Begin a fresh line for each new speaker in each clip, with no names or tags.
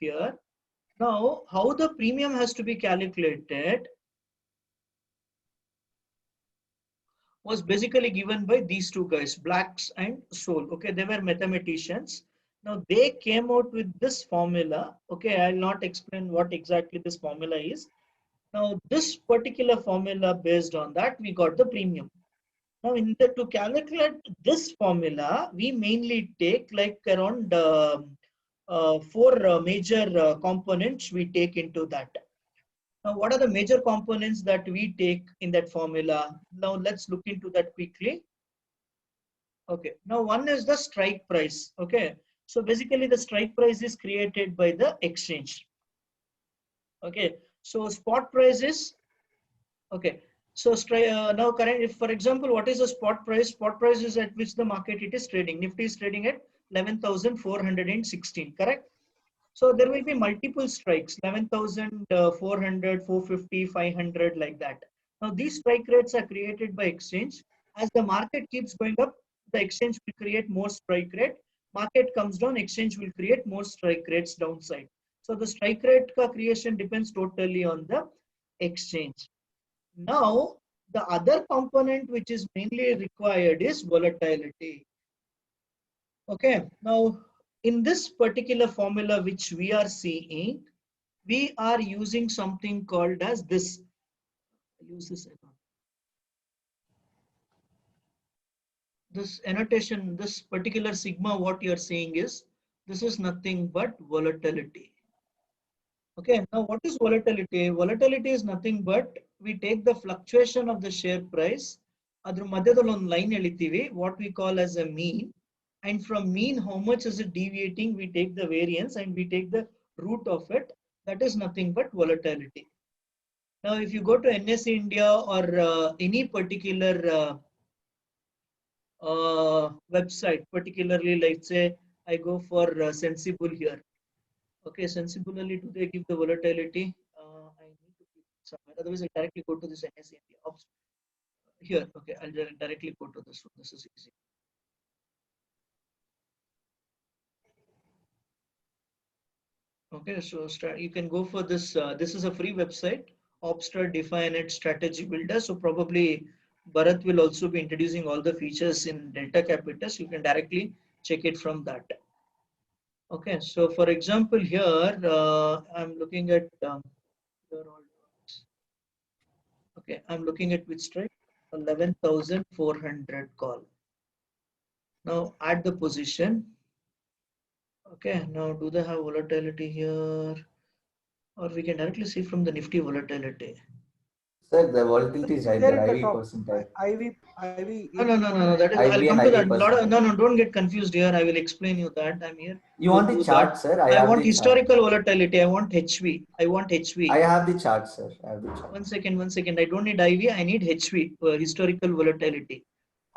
here. Now, how the premium has to be calculated was basically given by these two guys, Blacks and Sol. Okay, they were mathematicians. Now they came out with this formula. Okay, I'll not explain what exactly this formula is. Now this particular formula, based on that, we got the premium. Now to calculate this formula, we mainly take like around four major components we take into that. Now, what are the major components that we take in that formula? Now, let's look into that quickly. Okay. Now, one is the strike price. Okay. So, basically, the strike price is created by the exchange. Okay. So, spot price is okay. So, now, current, if for example, what is the spot price? Spot price is at which the market it is trading. Nifty is trading at 11,416. Correct. So there will be multiple strikes, 11,400, 450, 500, like that. Now these strike rates are created by exchange. As the market keeps going up, the exchange will create more strike rate. Market comes down, exchange will create more strike rates downside. So the strike rate creation depends totally on the exchange. Now the other component which is mainly required is volatility. Okay, now in this particular formula which we are seeing, we are using something called as this. Use this annotation, this particular sigma, what you're seeing is, this is nothing but volatility. Okay, now what is volatility? Volatility is nothing but we take the fluctuation of the share price, adru madhyadalli on line elitive, what we call as a mean, and from mean how much is it deviating, we take the variance and we take the root of it. That is nothing but volatility. Now if you go to NSE India or any particular website, particularly let's say I go for Sensible here. Okay, Sensibly, do they give the volatility? I need to click somewhere. Otherwise, I directly go to this NSE India. Oops. Here, okay, I'll directly go to this one. This is easy. Okay, so you can go for this. This is a free website, Opstra Define It Strategy Builder. So probably Bharat will also be introducing all the features in Delta Capitus. You can directly check it from that. Okay, so for example, here I'm looking at okay, I'm looking at which strike, 11,400 call. Now add the position. Okay, now do they have volatility here? Or we can directly see from the Nifty volatility.
Sir, the volatility is right there, IV percentile.
No. That is, I'll come to that. No, don't get confused here. I will explain you that. I'm here.
You want the chart, sir?
I want historical volatility. I want HV. I
have the chart, sir. I have the chart.
One second. I don't need IV. I need HV, historical volatility.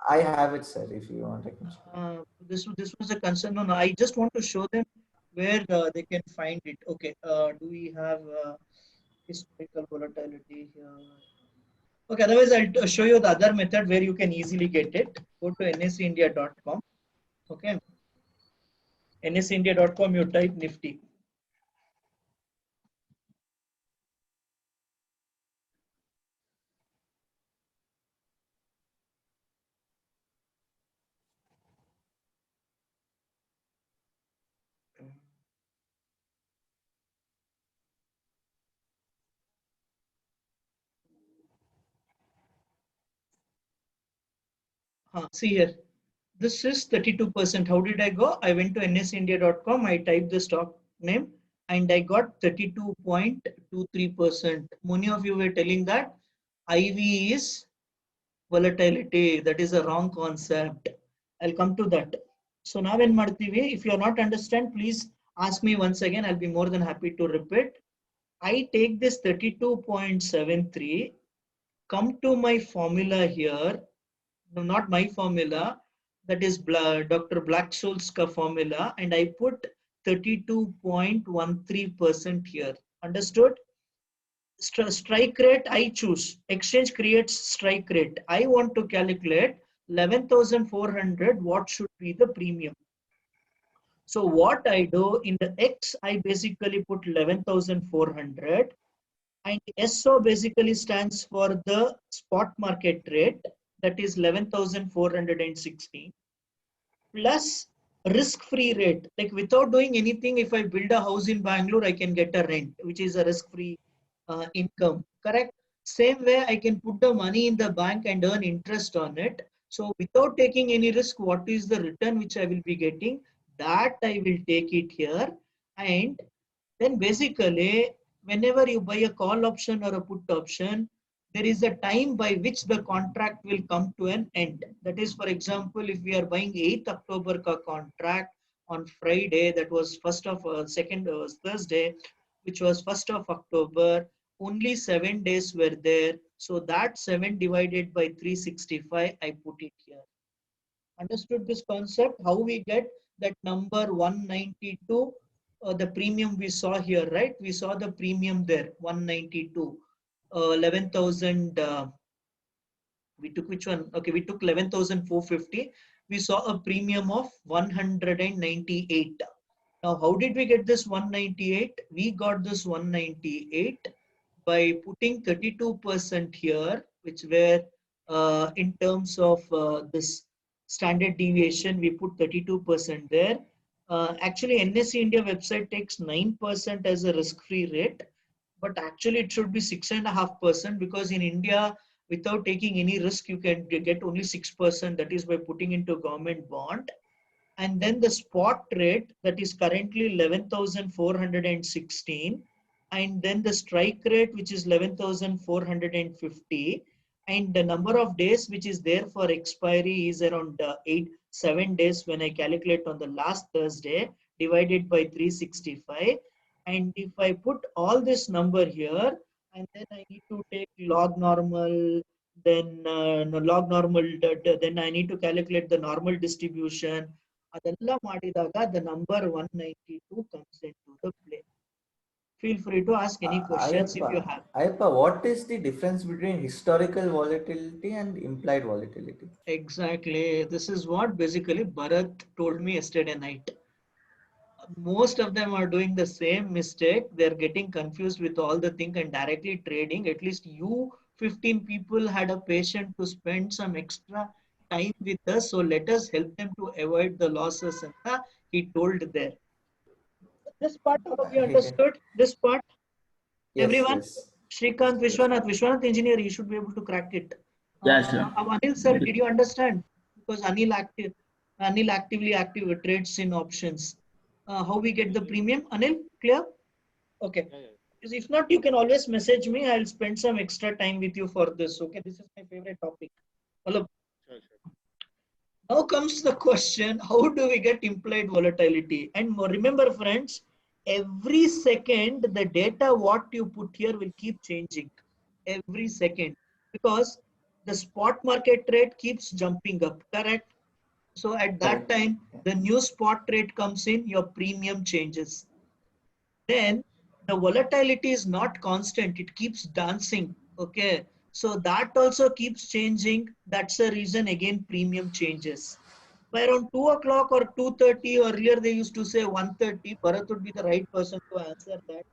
I have it, sir. If you want, I can.
This was a concern. No. I just want to show them where they can find it. Okay. Do we have historical volatility here? Okay, otherwise I'll show you the other method where you can easily get it. Go to nseindia.com. Okay. nseindia.com, you type Nifty. See here, this is 32%. How did I go? I went to nseindia.com. I typed the stock name and I got 32.23%. Many of you were telling that IV is volatility. That is a wrong concept. I'll come to that. So now in Martivi, if you are not understand, please ask me once again. I'll be more than happy to repeat. I take this 32.73, come to my formula here. No, not my formula, that is Dr. Black-Scholes formula, and I put 32.13% here. Understood? Strike rate I choose. Exchange creates strike rate. I want to calculate 11,400. What should be the premium? So what I do in the X, I basically put 11,400, and SO basically stands for the spot market rate, that is 11,416, plus risk-free rate. Like without doing anything, if I build a house in Bangalore, I can get a rent, which is a risk-free income, correct? Same way, I can put the money in the bank and earn interest on it. So without taking any risk, what is the return which I will be getting? That I will take it here. And then basically, whenever you buy a call option or a put option, there is a time by which the contract will come to an end. That is, for example, if we are buying 8th October ka contract on Friday, that was first of second Thursday, which was 1st of October, only 7 days were there. So that 7 divided by 365, I put it here. Understood this concept? How we get that number 192, the premium we saw here, right? We saw the premium there, 192, 11,000. We took which one? Okay, we took 11,450. We saw a premium of 198. Now, how did we get this 198? We got this 198 by putting 32% here, which were in terms of this standard deviation, we put 32% there. Actually, NSE India website takes 9% as a risk-free rate, but actually it should be 6.5%, because in India, without taking any risk, you can get only 6%. That is by putting into government bond. And then the spot rate, that is currently 11,416, and then the strike rate, which is 11,450, and the number of days which is there for expiry is around 7 days when I calculate on the last Thursday, divided by 365. And if I put all this number here, and then I need to take log normal, then no, log normal, then I need to calculate the normal distribution. ಅದೆಲ್ಲ ಮಾಡಿದಾಗ the number 192 comes into the play. Feel free to ask any questions if you have.
Ayappa, what is the difference between historical volatility and implied volatility?
Exactly. This is what basically Bharat told me yesterday night. Most of them are doing the same mistake. They're getting confused with all the thing and directly trading. At least you 15 people had a patient to spend some extra time with us. So let us help them to avoid the losses. And he told there. This part, all of you understood? This part?
Yes,
Everyone?
yes.
Srikanth, Vishwanath engineer, you should be able to crack it.
Yeah, sure.
Anil sir, did you understand? Because Anil actively trades in options. How we get the premium? Anil, clear? Okay. Because if not, you can always message me. I'll spend some extra time with you for this. Okay, this is my favorite topic. Hello. Now comes the question, how do we get implied volatility? And remember friends, every second the data what you put here will keep changing every second, because the spot market rate keeps jumping up, correct? So at that time, the new spot rate comes in, your premium changes. Then the volatility is not constant, it keeps dancing. Okay, so that also keeps changing. That's the reason again premium changes. By around 2 o'clock or 2:30, earlier they used to say 1:30, Bharat would be the right person to answer that.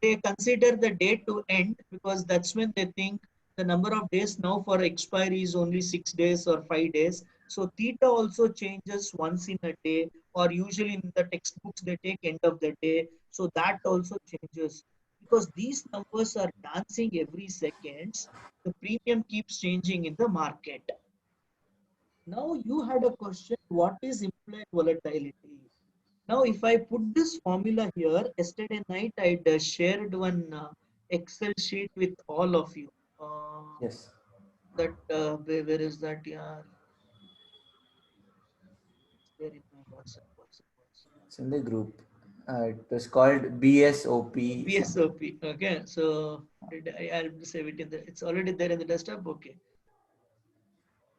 They consider the day to end because that's when they think the number of days now for expiry is only 6 days or 5 days. So theta also changes once in a day, or usually in the textbooks they take end of the day. So that also changes. Because these numbers are dancing every seconds, the premium keeps changing in the market. Now you had a question, what is implied volatility? Now, if I put this formula here, yesterday night I shared one Excel sheet with all of you.
Yes.
That where is that? Yeah, there in my WhatsApp.
It's in the group. It was called BSOP.
BSOP. Okay, so I'll save it in the. It's already there in the desktop. Okay.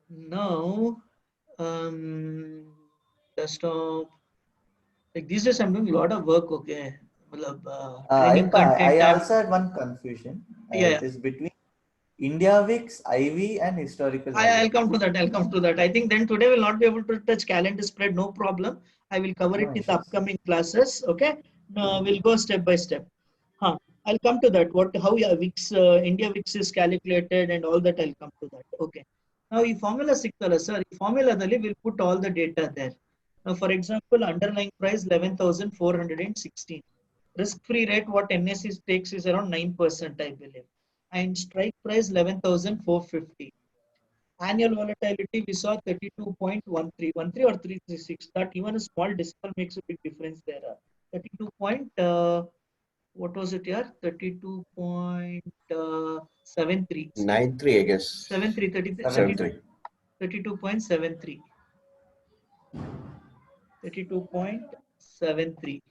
Now, desktop. Like these days, I'm doing a lot of work. Okay, training
Ayappa,
content.
I also had one confusion.
Yeah.
It is between India VIX, IV, and historical
I'll come to
volatility.
that. I'll come to that. I think then today we'll not be able to touch calendar spread. No problem. I will cover it
No
in the
issues.
upcoming classes. Okay. We'll go step by step. Huh. I'll come to that. What, how VIX, India VIX is calculated and all that. I'll come to that. Okay. Now, ಈ formula ಸಿಕ್ತಲ್ಲ sir, ಈ formulaದಲ್ಲಿ we'll put all the data there. Now, for example, underlying price 11,416. Risk-free rate what NSE takes is around 9%, I believe. And strike price 11,450. Annual volatility we saw 32.13 or 336. That even a small decimal makes a big difference there. 32 point, what was it here? 32.73.
93, I guess.
73,
73.
32.73. 32.73.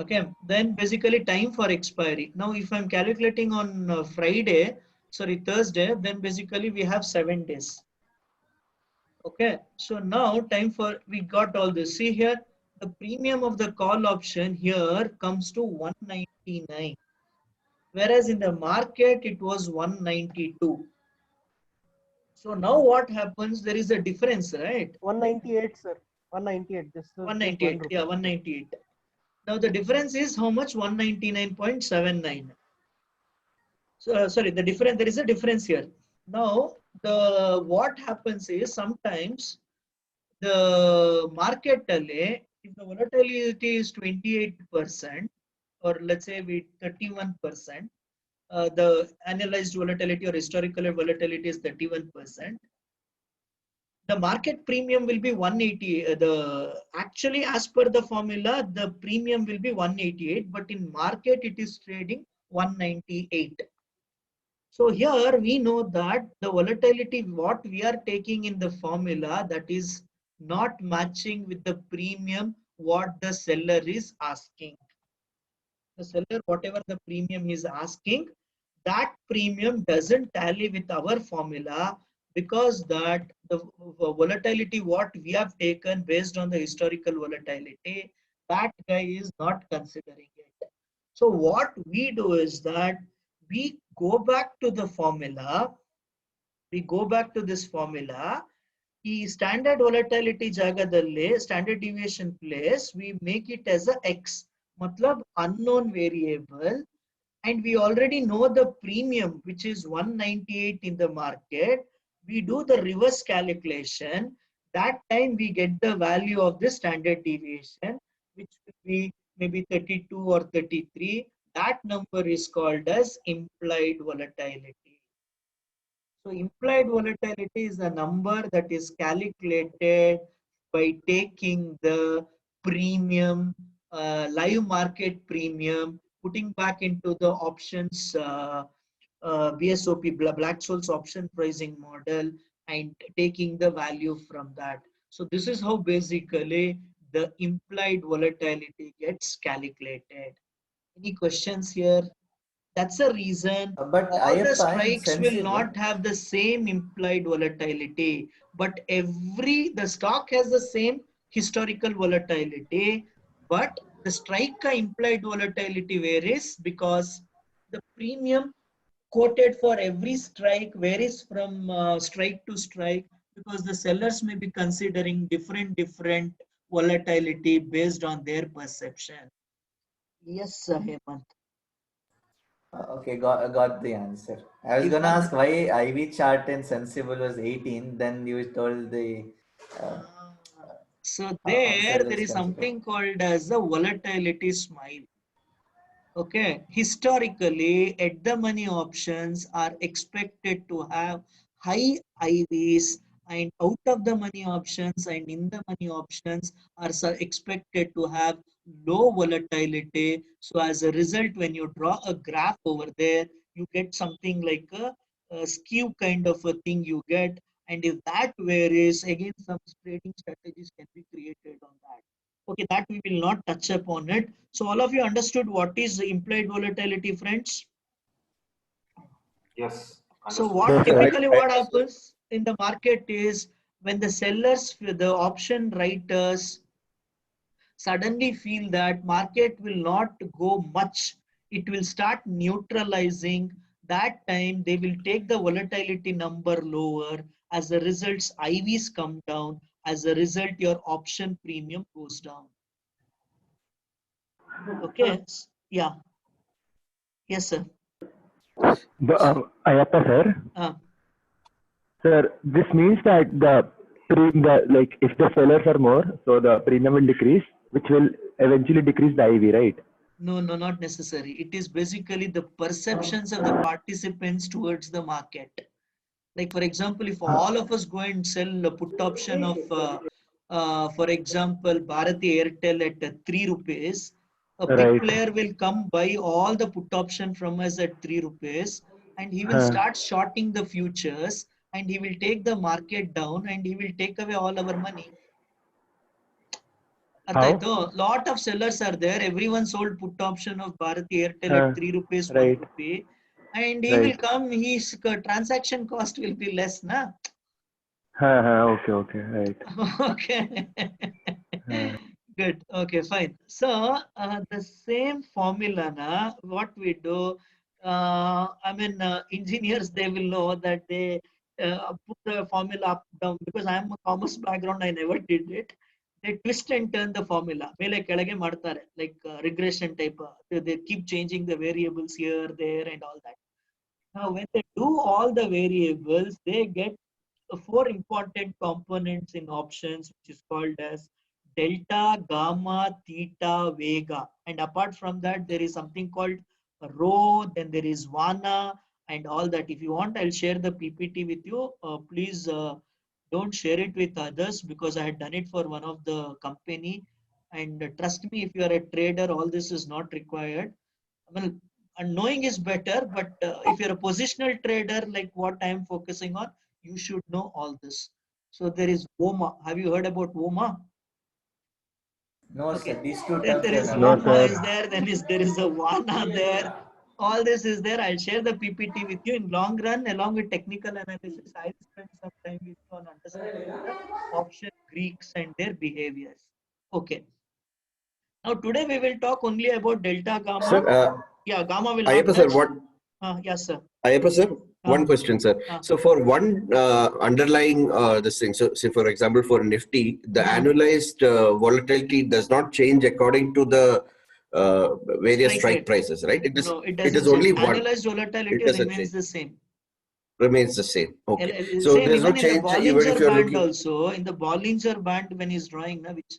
Okay, then basically time for expiry. Now, if I'm calculating on Thursday, then basically we have 7 days. Okay, so now time for, we got all this. See here, the premium of the call option here comes to 199, whereas in the market it was 192. So now what happens? There is a difference, right?
198, sir. 198. Just
198. Yeah, 198. Now the difference is how much? 199.79. So sorry, the difference, there is a difference here. Now the what happens is sometimes the market if the volatility is 28%, or let's say we 31%, the annualized volatility or historical volatility is 31%. The market premium will be 180. Actually, as per the formula, the premium will be 188, but in market it is trading 198. So here we know that the volatility what we are taking in the formula, that is not matching with the premium what the seller is asking. The seller, whatever the premium is asking, that premium doesn't tally with our formula, because that the volatility what we have taken based on the historical volatility, that guy is not considering it. So what we do is that we go back to the formula, we go back to this formula. ಈ standard volatility ಜಾಗದಲ್ಲಿ standard deviation place we make it as a x, matlab unknown variable, and we already know the premium which is 198 in the market. We do the reverse calculation. That time we get the value of the standard deviation, which will be maybe 32 or 33. That number is called as implied volatility. So implied volatility is the number that is calculated by taking the premium, live market premium, putting back into the options, BSOP, Black-Scholes option pricing model, and taking the value from that. So this is how basically the implied volatility gets calculated. Any questions here? That's the reason
But
all the
Ayappa, in
strikes will
sensible,
not have the same implied volatility, but the stock has the same historical volatility, but the strike implied volatility varies because the premium quoted for every strike varies from strike to strike, because the sellers may be considering different volatility based on their perception. Yes, Hemant.
okay, got the answer. I was
If
gonna
I'm-
ask why IV chart in sensible was 18. Then you told the
So
sellers
there is
consider.
something called as the volatility smile. Okay, historically, at the money options are expected to have high IVs, and out of the money options and in the money options are expected to have low volatility. So as a result, when you draw a graph over there, you get something like a skew kind of a thing you get. And if that varies, again, some trading strategies can be created on that. Okay, that we will not touch upon it. So all of you understood what is the implied volatility, friends?
Yes.
So
Understood.
what typically
Right.
what happens in the market is when the sellers, the option writers suddenly feel that market will not go much it will start neutralizing. That time they will take the volatility number lower. As a result, IVs come down. As a result, your option premium goes down. Okay. Yeah. Yes, sir.
Ayappa sir,
Uh,
sir, this means that like if the sellers are more, so the premium will decrease, which will eventually decrease the IV, right?
no, no, not necessary. It is basically the perceptions of the participants towards the market. Like for example, if all of us go and sell a put option of, for example, Bharati Airtel at 3 rupees, a big
Right.
player will come buy all the put option from us at 3 rupees, and he will
Huh.
start shorting the futures, and he will take the market down, and he will take away all our money. ಅರ್ಥ
How?
ಆಯ್ತು? Lot of sellers are there. Everyone sold put option of Bharati Airtel at 3 rupees, 1
Right.
rupee. And he will
Right.
come, his transaction cost will be less, na?
Okay, okay, right.
Okay.
Uh,
Good. Okay, fine. So the same formula, na, what we do, I mean, engineers, they will know that they put the formula up, down, because I am a commerce background, I never did it. They twist and turn the formula. ಮೇಲೆ ಕೆಳಗೆ ಮಾಡ್ತಾರೆ, like regression type. They keep changing the variables here, there, and all that. Now, when they do all the variables, they get the 4 important components in options, which is called as delta, gamma, theta, vega. And apart from that, there is something called rho, then there is vana, and all that. If you want, I'll share the PPT with you. Please don't share it with others, because I had done it for one of the company. And trust me, if you are a trader, all this is not required. Well, and knowing is better, but if you're a positional trader, like what I'm focusing on, you should know all this. So there is VOMA. Have you heard about VOMA?
No,
Okay.
sir. These two
Then
terms
there
are
is
not
No,
VOMA
sir.
is there. Then there is a VANA there. All this is there. I'll share the PPT with you. In long run, along with technical analysis, I'll spend some time with you on understanding the option Greeks and their behaviors. Okay. Now today we will talk only about delta, gamma.
Sir,
Yeah, gamma will not
Ayappa sir,
touch. Yes, sir.
Ayappa sir, one
Ah.
question, sir. So for one underlying this thing, so say for example for Nifty, the annualized volatility does not change according to the various
Strike
strike
rate.
prices, right?
No, it
It
doesn't
is
change.
only one.
Annualized
It
volatility
doesn't
remains
change.
the same.
Remains the same. Okay. So
Same
there's no
even in the
change even if
Bollinger
you're
Band
looking.
also. In the Bollinger Band, when he's drawing, which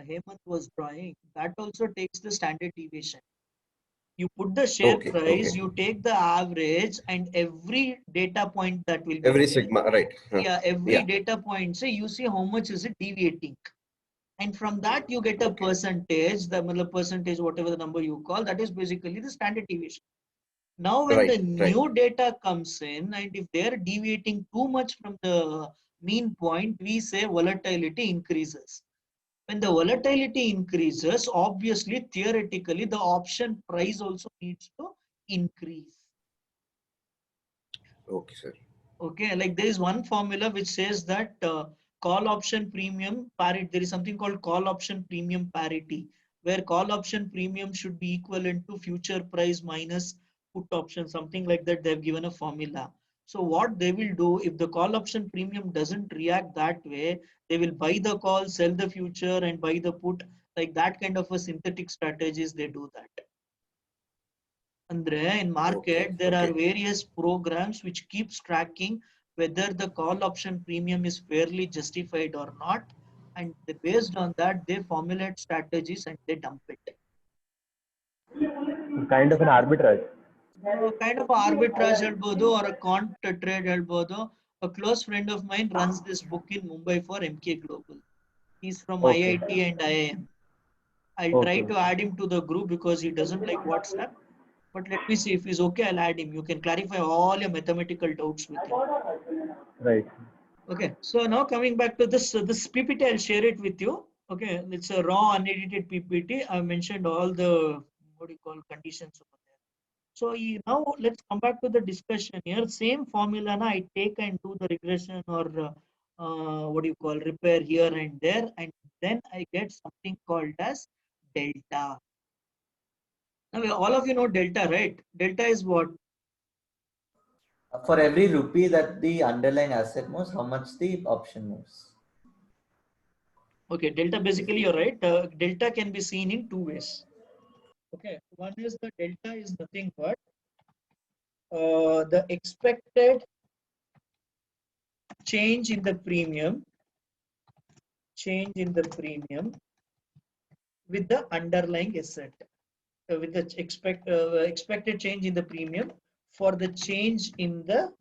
Hemant was drawing, that also takes the standard deviation. You put the share
Okay.
price,
Okay.
you take the average, and every data point that will be
Every
there.
sigma, right?
Yeah, every
Yeah.
data point. Say you see how much is it deviating. And from that, you get a percentage, the percentage, whatever the number you call, that is basically the standard deviation. Now, when the new data comes in, and if they're deviating too much from the mean point, we say volatility increases. When the volatility increases, obviously, theoretically, the option price also needs to increase.
Okay, sir.
Okay, like there is one formula which says that call option premium parity, there is something called call option premium parity, where call option premium should be equivalent to future price minus put option, something like that. They've given a formula. So what they will do, if the call option premium doesn't react that way, they will buy the call, sell the future, and buy the put. Like that kind of a synthetic strategies, they do that. Andre, in market, there are various programs which keeps tracking whether the call option premium is fairly justified or not. And based on that, they formulate strategies and they dump it.
Kind of an arbitrage.
Kind of arbitrage helbodu or a quant trade helbodu. A close friend of mine runs this book in Mumbai for MK Global. He's from IIT and IIM. I'll try to add him to the group because he doesn't like WhatsApp. But let me see if he's okay, I'll add him. You can clarify all your mathematical doubts with him.
Right.
Okay, so now coming back to this PPT, I'll share it with you. Okay, it's a raw unedited PPT. I mentioned all the, what do you call, conditions over there. So now let's come back to the discussion here. Same formula, I take and do the regression or what do you call, repair here and there. And then I get something called as delta. Now, all of you know delta, right? Delta is what?
For every rupee that the underlying asset moves, how much the option moves.
Okay, delta basically, you're right. Delta can be seen in two ways. Okay, one is the delta is nothing but the expected change in the premium with the underlying asset, with the expected change in the premium for the change in the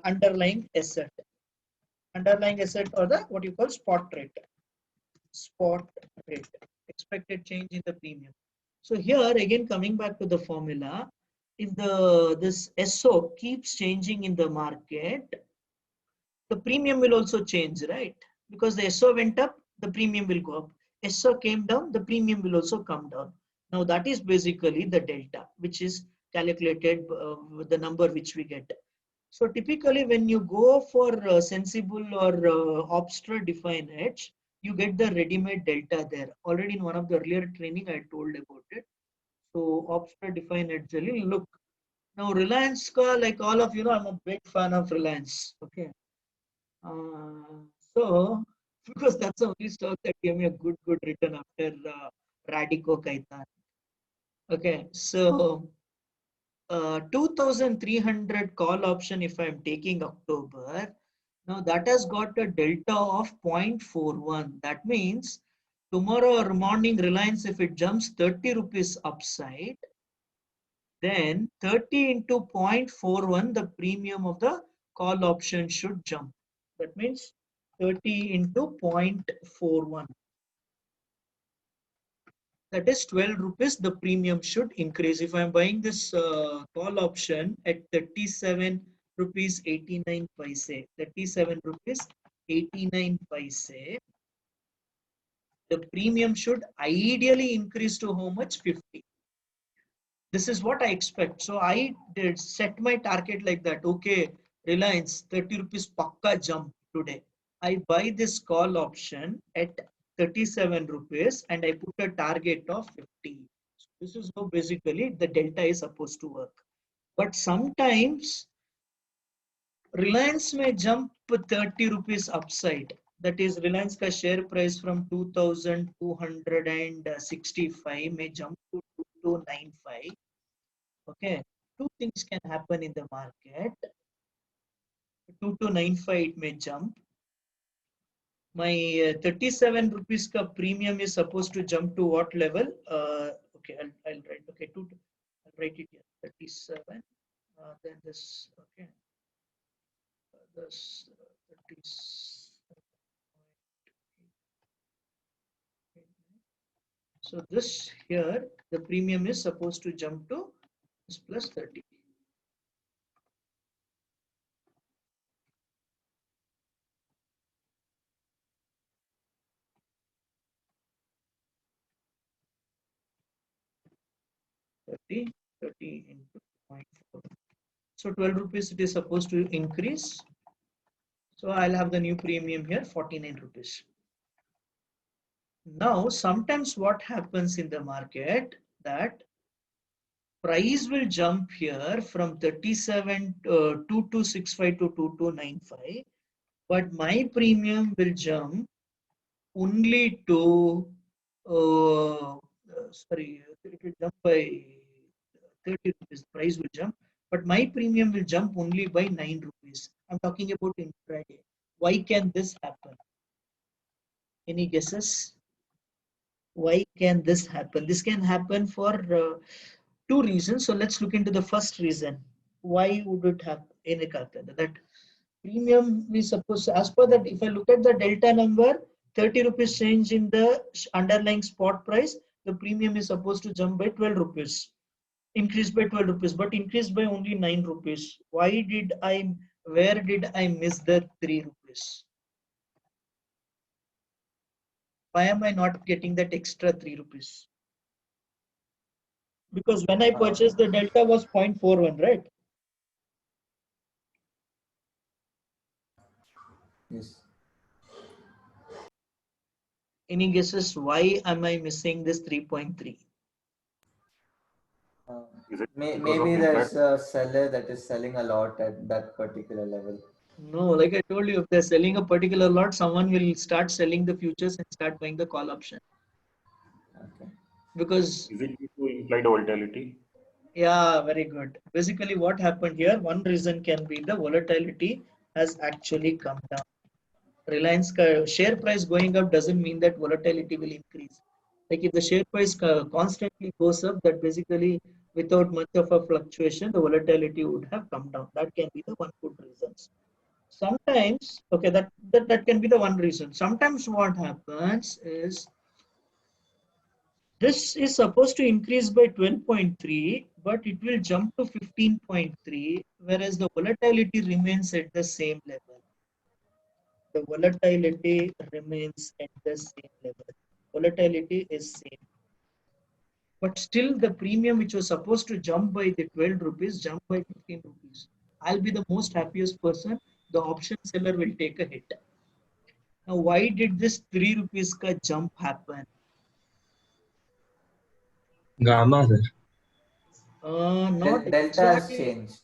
underlying asset or the what you call spot rate, expected change in the premium. So here again, coming back to the formula, if this SO keeps changing in the market, the premium will also change, right? Because the SO went up, the premium will go up. SO came down, the premium will also come down. Now that is basically the delta, which is calculated with the number which we get. So typically when you go for sensible or Obster define edge, you get the ready-made delta there. Already in one of the earlier training I told about it. So Obster define edge, look. Now Reliance, like all of you know, I'm a big fan of Reliance. Okay. So, because that's the only stock that gave me a good return after Radico Kaitan. Okay, so 2,300 call option if I'm taking October. Now that has got a delta of 0.41. That means tomorrow or morning Reliance, if it jumps 30 rupees upside, then 30 into 0.41, the premium of the call option should jump. That means 30 into 0.41. That is 12 rupees, the premium should increase. If I'm buying this call option at 37 rupees 89 paise, 37 rupees 89 paise, the premium should ideally increase to how much? 50. This is what I expect. So I did set my target like that. Okay, Reliance 30 rupees pakka jump today. I buy this call option at 37 rupees and I put a target of 50. So this is how basically the delta is supposed to work. But sometimes Reliance may jump 30 rupees upside. That is Reliance ka share price from 2,265 may jump to 2,295. Okay, two things can happen in the market. 2,295 it may jump. My 37 rupees ka premium is supposed to jump to what level? Okay, I'll write. Okay, I'll write it here. 37. Then this. Okay, this 37. So this here, the premium is supposed to jump to this plus 30. Thirty into 0.4. So 12 rupees it is supposed to increase. So I'll have the new premium here, 49 rupees. Now, sometimes what happens in the market that price will jump here from 37 2265 to 2295, but my premium will jump only to sorry, it will jump by 30 rupees. Price will jump, but my premium will jump only by 9 rupees. I'm talking about intraday. Why can this happen? Any guesses? Why can this happen? This can happen for two reasons. So let's look into the first reason. Why would it happen in a calculator? That premium we suppose, as per that, if I look at the delta number, 30 rupees change in the underlying spot price, the premium is supposed to jump by 12 rupees, increase by 12 rupees, but increased by only 9 rupees. Where did I miss the 3 rupees? Why am I not getting that extra 3 rupees? Because when I purchased, the delta was 0.41, right?
Yes.
Any guesses why am I missing this 3.3?
Is it because of
Maybe
impact?
there's a seller that is selling a lot at that particular level.
No, like I told you, if they're selling a particular lot, someone will start selling the futures and start buying the call option.
Okay.
Because,
Is it due to implied volatility?
yeah, very good. Basically, what happened here, one reason can be the volatility has actually come down. Reliance share price going up doesn't mean that volatility will increase. Like if the share price constantly goes up, that basically without much of a fluctuation, the volatility would have come down. That can be the one good reasons. Sometimes, okay, that can be the one reason. Sometimes what happens is this is supposed to increase by 12.3, but it will jump to 15.3, whereas the volatility remains at the same level. The volatility remains at the same level. Volatility is same. But still the premium which was supposed to jump by the 12 rupees jump by 15 rupees. I'll be the most happiest person. The option seller will take a hit. Now, why did this 3 rupees ka jump happen?
Gamma, sir.
Not
Delta has
exactly.
changed.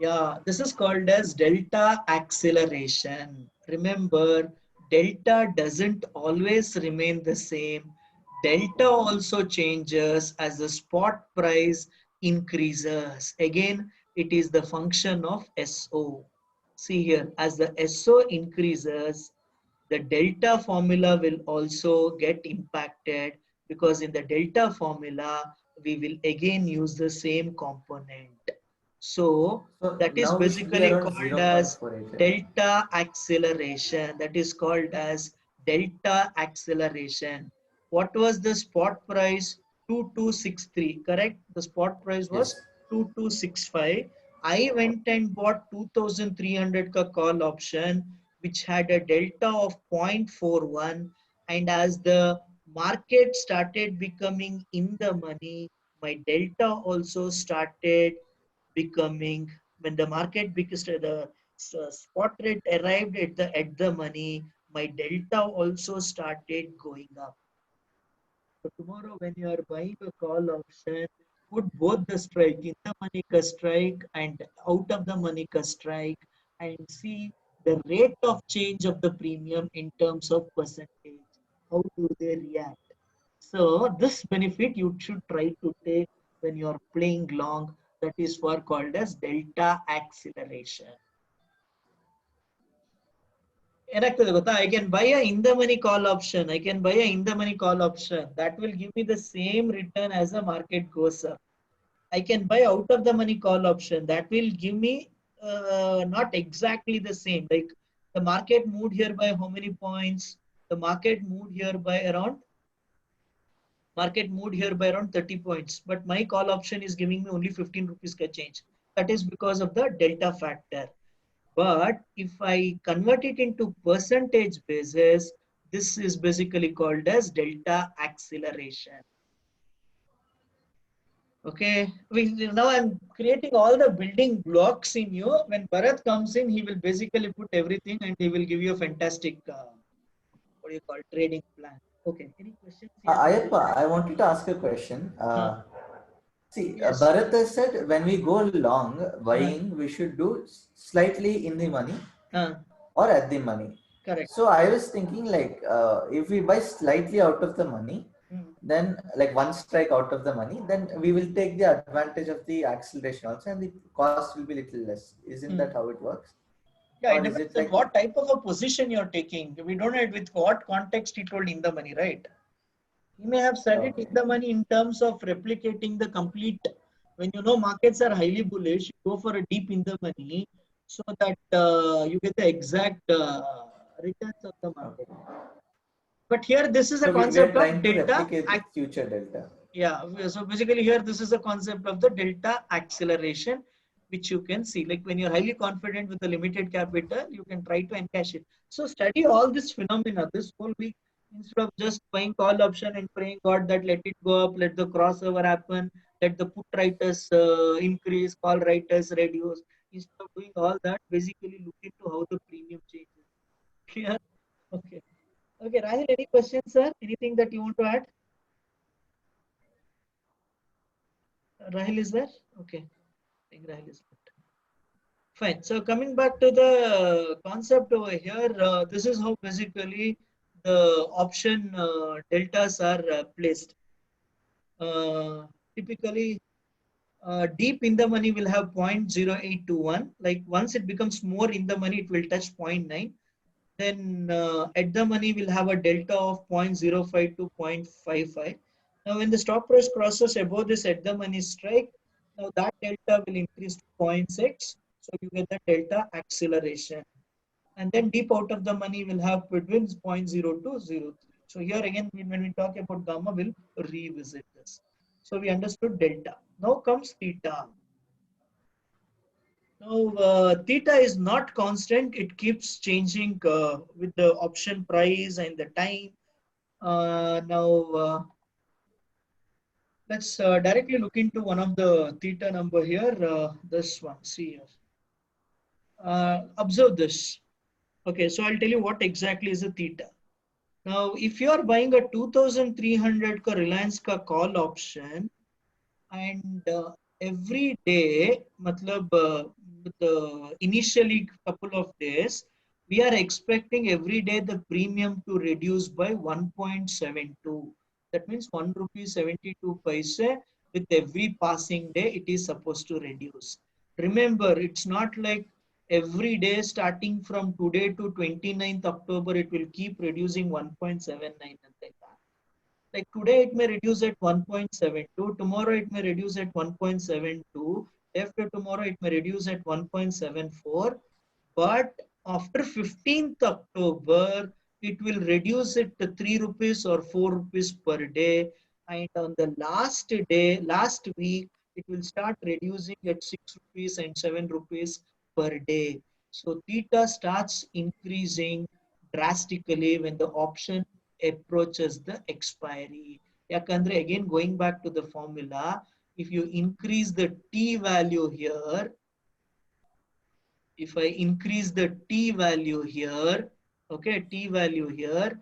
Yeah, this is called as delta acceleration. Remember, delta doesn't always remain the same. Delta also changes as the spot price increases. Again, it is the function of SO. See here, as the SO increases, the delta formula will also get impacted, because in the delta formula, we will again use the same component. So
So
that is
now we should be
basically
around
called as
0.487.
delta acceleration. That is called as delta acceleration. What was the spot price? 2263, correct? The spot price was
Yes.
2265. I went and bought 2300 ka call option, which had a delta of 0.41, and as the market started becoming in the money, my delta also started becoming, when the market because the spot rate arrived at the money, my delta also started going up. So tomorrow when you are buying a call option, put both the strike, in the money ka strike and out of the money ka strike, and see the rate of change of the premium in terms of percentage. How do they react? So this benefit you should try to take when you are playing long. That is for called as delta acceleration. ಏನಾಗ್ತದೆ ಗೊತ್ತಾ? I can buy a in the money call option. I can buy a in the money call option. That will give me the same return as the market goes up. I can buy out of the money call option. That will give me not exactly the same. Like the market moved here by how many points? The market moved here by around 30 points. But my call option is giving me only 15 rupees ka change. That is because of the delta factor. But if I convert it into percentage basis, this is basically called as delta acceleration. Okay, now I'm creating all the building blocks in you. When Bharat comes in, he will basically put everything and he will give you a fantastic, what do you call, trading plan. Okay, any questions here?
Ayappa, I wanted to ask a question. See,
Yes.
Bharat has said when we go long
Uh,
buying, we should do slightly in the money
uh,
or at the money.
correct.
So I was thinking like if we buy slightly out of the money,
Mm.
then like one strike out of the money, then we will take the advantage of the acceleration also, and the cost will be little less. Isn't that how it works?
Yeah, it
Or is
depends
it
on
like
what type of a position you're taking. We don't know with what context he told in the money, right? He may have said it in
okay?
the money in terms of replicating the complete. When you know markets are highly bullish, you go for a deep in the money so that you get the exact returns of the market.
Okay.
But here, this is a
So we are
concept of
trying to
delta.
replicate the future delta.
Yeah, so basically here, this is a concept of the delta acceleration, which you can see. Like when you're highly confident with the limited capital, you can try to encash it. So study all this phenomena this whole week instead of just buying call option and praying God that let it go up, let the crossover happen, let the put writers increase, call writers reduce. Instead of doing all that, basically look into how the premium changes. Clear? Okay. Okay, Rahil, any questions, sir? Anything that you want to add? Rahil is there? Okay. I think Rahil is there. Fine. So coming back to the concept over here, this is how basically the option deltas are placed. Typically, deep in the money will have 0.0821. Like once it becomes more in the money, it will touch 0.9. Then at the money will have a delta of 0.05 to 0.55. Now when the stock price crosses above this at the money strike, now that delta will increase to 0.6. So you get the delta acceleration. And then deep out of the money will have between 0.0 to 0.03. So here again, when we talk about gamma, we'll revisit this. So we understood delta. Now comes theta. Now, theta is not constant. It keeps changing with the option price and the time. Now, let's directly look into one of the theta number here. This one, see here. Observe this. Okay, so I'll tell you what exactly is a theta. Now, if you are buying a 2300 ka Reliance ka call option, and every day, matlab, initially couple of days, we are expecting every day the premium to reduce by 1.72. That means 1 rupee 72 paise with every passing day it is supposed to reduce. Remember, it's not like every day starting from today to 29th October, it will keep reducing 1.79 and like that. Like today it may reduce at 1.72, tomorrow it may reduce at 1.72, after tomorrow it may reduce at 1.74, but after 15th October, it will reduce it to 3 rupees or 4 rupees per day. And on the last day, last week, it will start reducing at 6 rupees and 7 rupees per day. So theta starts increasing drastically when the option approaches the expiry. Yakandre, again, going back to the formula, if you increase the T value here, if I increase the T value here, okay, T value here,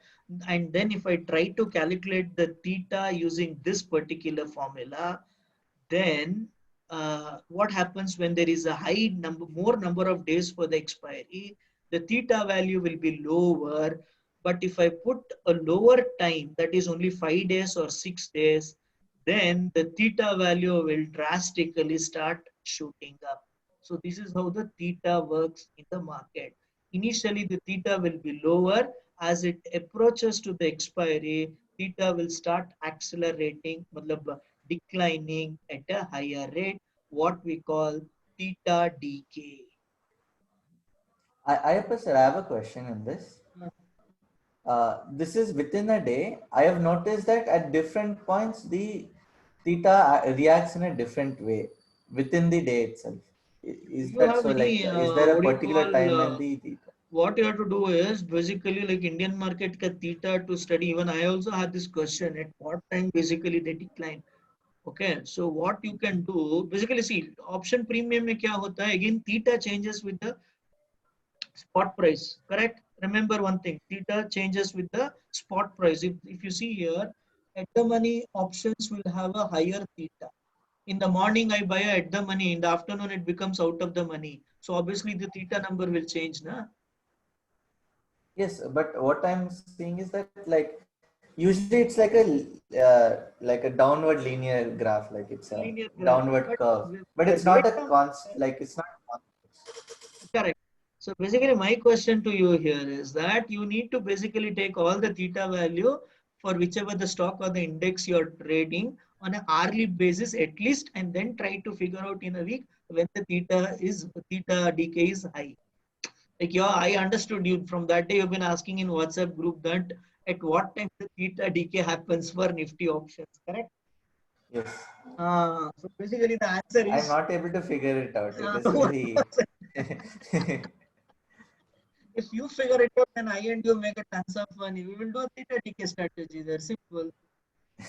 and then if I try to calculate the theta using this particular formula, then what happens when there is a more number of days for the expiry, the theta value will be lower. But if I put a lower time, that is only 5 days or 6 days, then the theta value will drastically start shooting up. So this is how the theta works in the market. Initially, the theta will be lower. As it approaches to the expiry, theta will start accelerating, declining at a higher rate, what we call theta decay.
I have a question in this. This is within a day. I have noticed that at different points, the theta reacts in a different way within the day itself. Is
You
that
have
so? Like,
any,
is there a
what do you
particular time when
call,
the theta?
what you have to do is basically like Indian market ka theta to study. Even I also had this question at what time basically they decline. Okay, so what you can do, basically see, option premium mein kya hota hai? Again, theta changes with the spot price, correct? Remember one thing, theta changes with the spot price. If you see here, at the money options will have a higher theta. In the morning, I buy at the money. In the afternoon, it becomes out of the money. So obviously the theta number will change, na?
Yes, but what I'm seeing is that like usually it's like a downward linear graph, like it's a
Linear graph.
downward
But
curve, but
the
it's not a
data,
like it's not
correct. So basically my question to you here is that you need to basically take all the theta value for whichever the stock or the index you're trading on an hourly basis at least, and then try to figure out in a week when the theta decay is high. Like yeah, I understood you from that day you've been asking in WhatsApp group that at what time the theta decay happens for Nifty options, correct?
yes.
So basically the answer
I'm
is
not able to figure it out. It is
no.
very
If you figure it out and I and you make a tons of money, we will do a theta decay strategy. They're simple.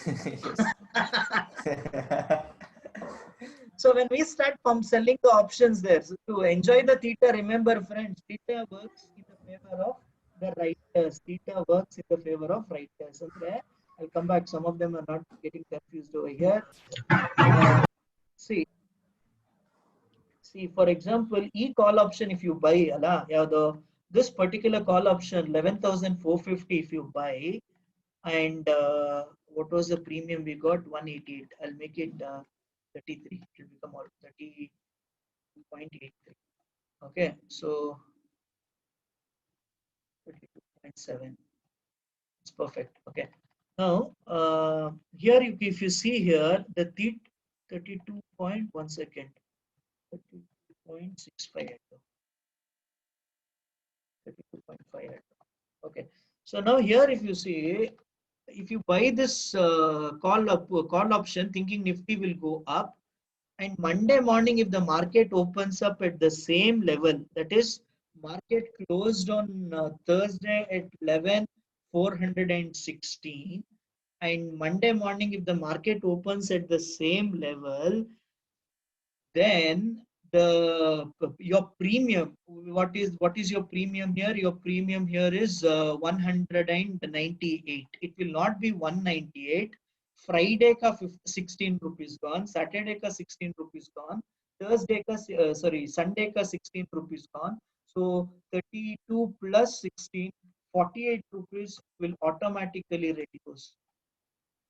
yes.
So when we start selling the options there, so to enjoy the theta, remember friends, theta works in the favor of the writers. Theta works in the favor of writers. Okay, I'll come back. Some of them are not getting confused over here. See, for example, call option, if you buy, this particular call option 11,450 if you buy, and what was the premium we got? 188. I'll make it 33. It will become all 30.83. Okay, so 32.7. It's perfect. Okay. Now here, if you see here, the 32 point, 1 second, 32.65. 32.5. Okay. So now here, if you see, if you buy this call option thinking Nifty will go up, and Monday morning if the market opens up at the same level, that is market closed on Thursday at 11,416, and Monday morning if the market opens at the same level, then your premium, what is your premium here? Your premium here is 198. It will not be 198. Friday ka 16 rupees gone, Saturday ka 16 rupees gone, Thursday ka Sunday ka 16 rupees gone. So 32 plus 16, 48 rupees will automatically reduce.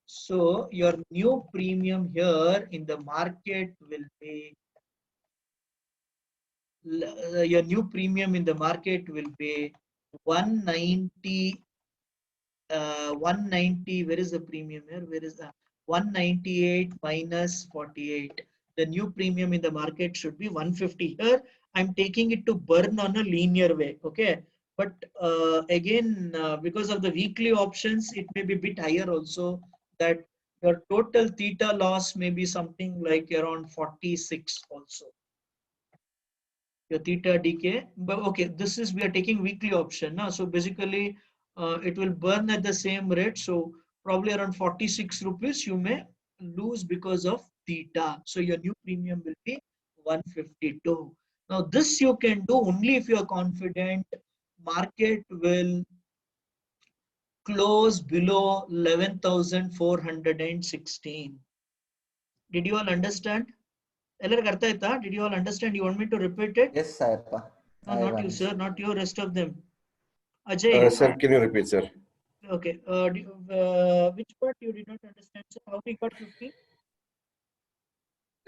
So your new premium here in the market will be your new premium in the market will be 190. 190. Where is the premium here? Where is the 198 minus 48? The new premium in the market should be 150. Here I'm taking it to burn on a linear way. Okay, but again, because of the weekly options, it may be a bit higher also. That your total theta loss may be something like around 46 also. Your theta decay, but okay, this is, we are taking weekly option now. So basically it will burn at the same rate. So probably around 46 rupees you may lose because of theta. So your new premium will be 152. Now this you can do only if you are confident market will close below 11,416. Did you all understand? Did you all understand? You want me to repeat it?
Yes, Sayappa.
No,
I
not you, sir.
understand.
Not you. Rest of them. Ajay.
Sir, can you repeat, sir?
Okay. Which part you did not understand, sir? How we got 50?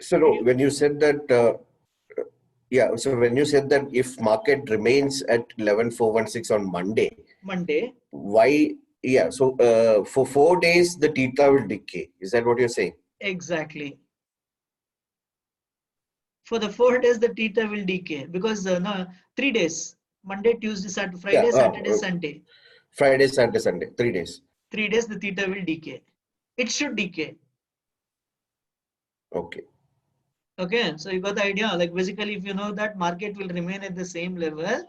So no, when you said that, yeah. So when you said that if market remains at 11,416 on Monday, why? Yeah. So for 4 days the theta will decay. Is that what you're saying?
Exactly. For the 4 days, the theta will decay because no, 3 days. Monday, Tuesday, Saturday, Friday,
Yeah,
Saturday, Sunday.
Friday, Saturday, Sunday. 3 days.
3 days, the theta will decay. It should decay.
Okay.
Okay, so you got the idea. Like basically, if you know that market will remain at the same level,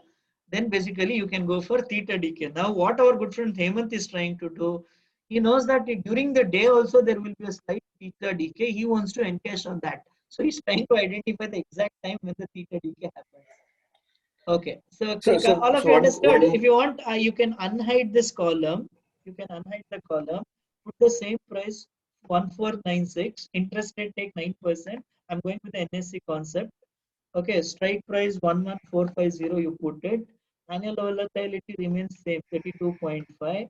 then basically you can go for theta decay. Now, what our good friend Hemant is trying to do, he knows that during the day also there will be a slight theta decay. He wants to encash on that. So he's trying to identify the exact time when the theta decay happens. Okay, so all of you understood. If you want, you can unhide this column. You can unhide the column. Put the same price 1496. Interest rate take 9%. I'm going with the NSE concept. Okay, strike price 11450. You put it. Annual volatility remains same 32.5.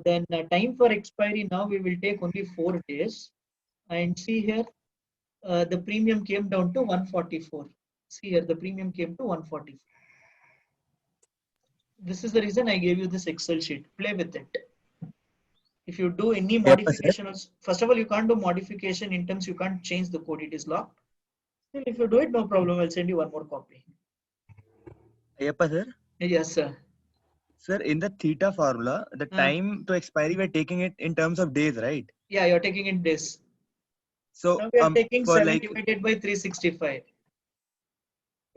Then time for expiry now we will take only 4 days. And see here, the premium came down to 144. See here, the premium came to 144. This is the reason I gave you this Excel sheet. Play with it. If you do any modification, first of all, you can't do modification in terms, you can't change the code, it is locked. Still, if you do it, no problem. I'll send you one more copy.
Ayappa, sir?
Yes, sir.
Sir, in the theta formula, the time to expiry, we're taking it in terms of days, right?
Yeah, you're taking it days.
So
now we are taking 7 divided by 365.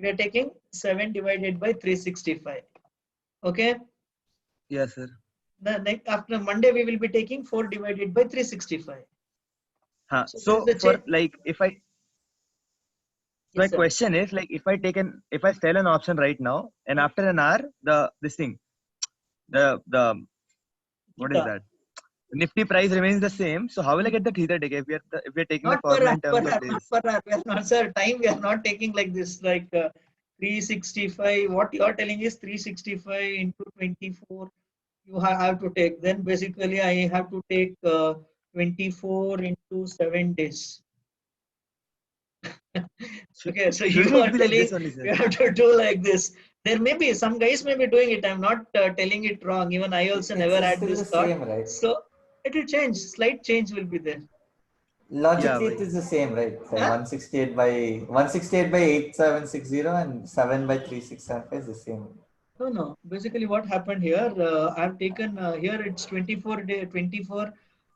We are taking 7 divided by 365. Okay?
Yes, sir.
Then after Monday, we will be taking 4 divided by 365.
So for like, if I,
yes,
my
sir.
question is like, if I sell an option right now, and after an hour, what is that? Nifty price remains the same. So how will I get the theta decay if we are taking the
Not per
formula
hour,
in terms
per
of
hour, not
days?
per hour. We are not, sir. Time we are not taking like this, like 365. What you are telling is 365 into 24. You have to take. Then basically, I have to take 24 into 7 days. Okay, so
Should
you
it
are
be like this
telling
only, sir?
you have to do like this. There may be some guys may be doing it. I'm not telling it wrong. Even I also never
It's
had
still
this
the
thought.
same, right?
So it will change. Slight change will be there.
Yeah,
Logically, it
wait.
is the same, right? So
Huh?
168 by 8760 and 7 by 3675 is the same.
No, no. Basically, what happened here? I've taken here. It's 24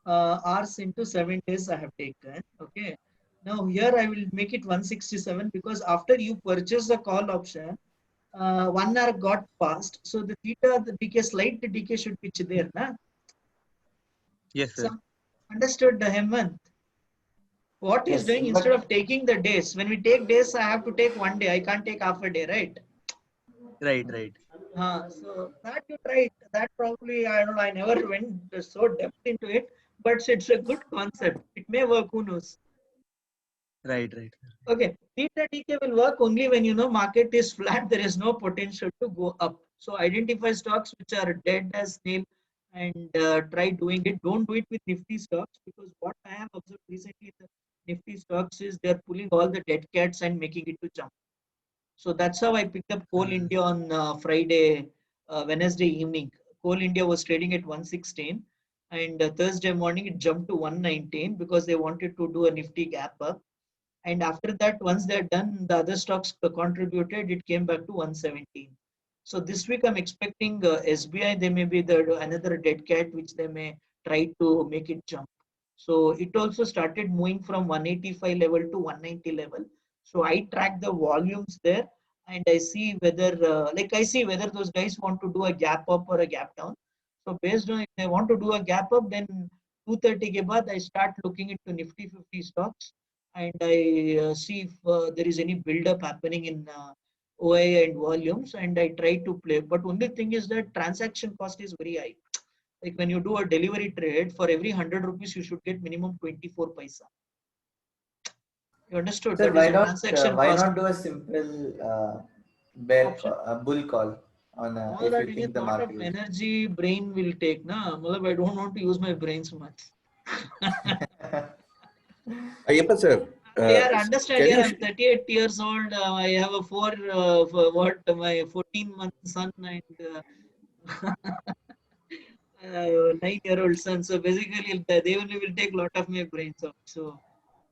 hours into 7 days. I have taken. Okay. Now here I will make it 167 because after you purchase the call option, 1 hour got passed. So the theta, the decay, slight decay should be there, na?
Yes, sir.
So understood, Hemant. What he's
Yes,
doing instead
but
of taking the days, when we take days, I have to take 1 day. I can't take half a day, right?
Right, right.
So that you tried. That probably I don't know. I never went so depth into it, but it's a good concept. It may work. Who knows?
Right, right.
Okay, theta decay will work only when you know market is flat. There is no potential to go up. So identify stocks which are dead as nail and try doing it. Don't do it with Nifty stocks because what I have observed recently in the Nifty stocks is they're pulling all the dead cats and making it to jump. So that's how I picked up Coal India on Friday, Wednesday evening. Coal India was trading at 116 and Thursday morning it jumped to 119 because they wanted to do a Nifty gap up. And after that, once they're done, the other stocks contributed, it came back to 117. So this week I'm expecting SBI, they may be another dead cat which they may try to make it jump. So it also started moving from 185 level to 190 level. So I track the volumes there and I see whether, I see whether those guys want to do a gap up or a gap down. So based on if they want to do a gap up, then 230 ke baad I start looking into Nifty 50 stocks and I see if there is any build-up happening in OI and volumes, and I try to play. But only thing is that transaction cost is very high. Like when you do a delivery trade, for every 100 rupees, you should get minimum 24 paisa. You understood?
sir,
That is a transaction
why
cost
not do a simple
option.
bull call on
All
if
that
you
you need
think the
lot of
market is.
energy brain will take. Na, Matlab, I don't want to use my brains much.
Ayyappa sir,
Yeah, understand.
can
Here
you?
I'm 38 years old. I have a my 14-month son and 9-year-old son. So basically, they only will take a lot of my brains out. So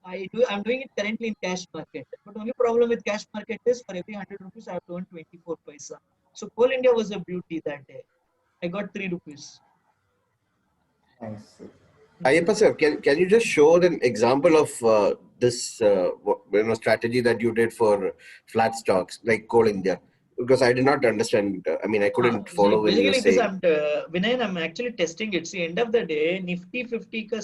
I'm doing it currently in cash market. But only problem with cash market is for every 100 rupees, I have to earn 24 paisa. So Coal India was a beauty that day. I got 3 rupees.
Nice.
Ayyappa sir, can you just show an example of this strategy that you did for flat stocks like Coal India? Because I did not understand. I mean, I couldn't
See,
follow when you
basically, this
say.
Vinay, I'm actually testing it. See, end of the day, Nifty 50 ka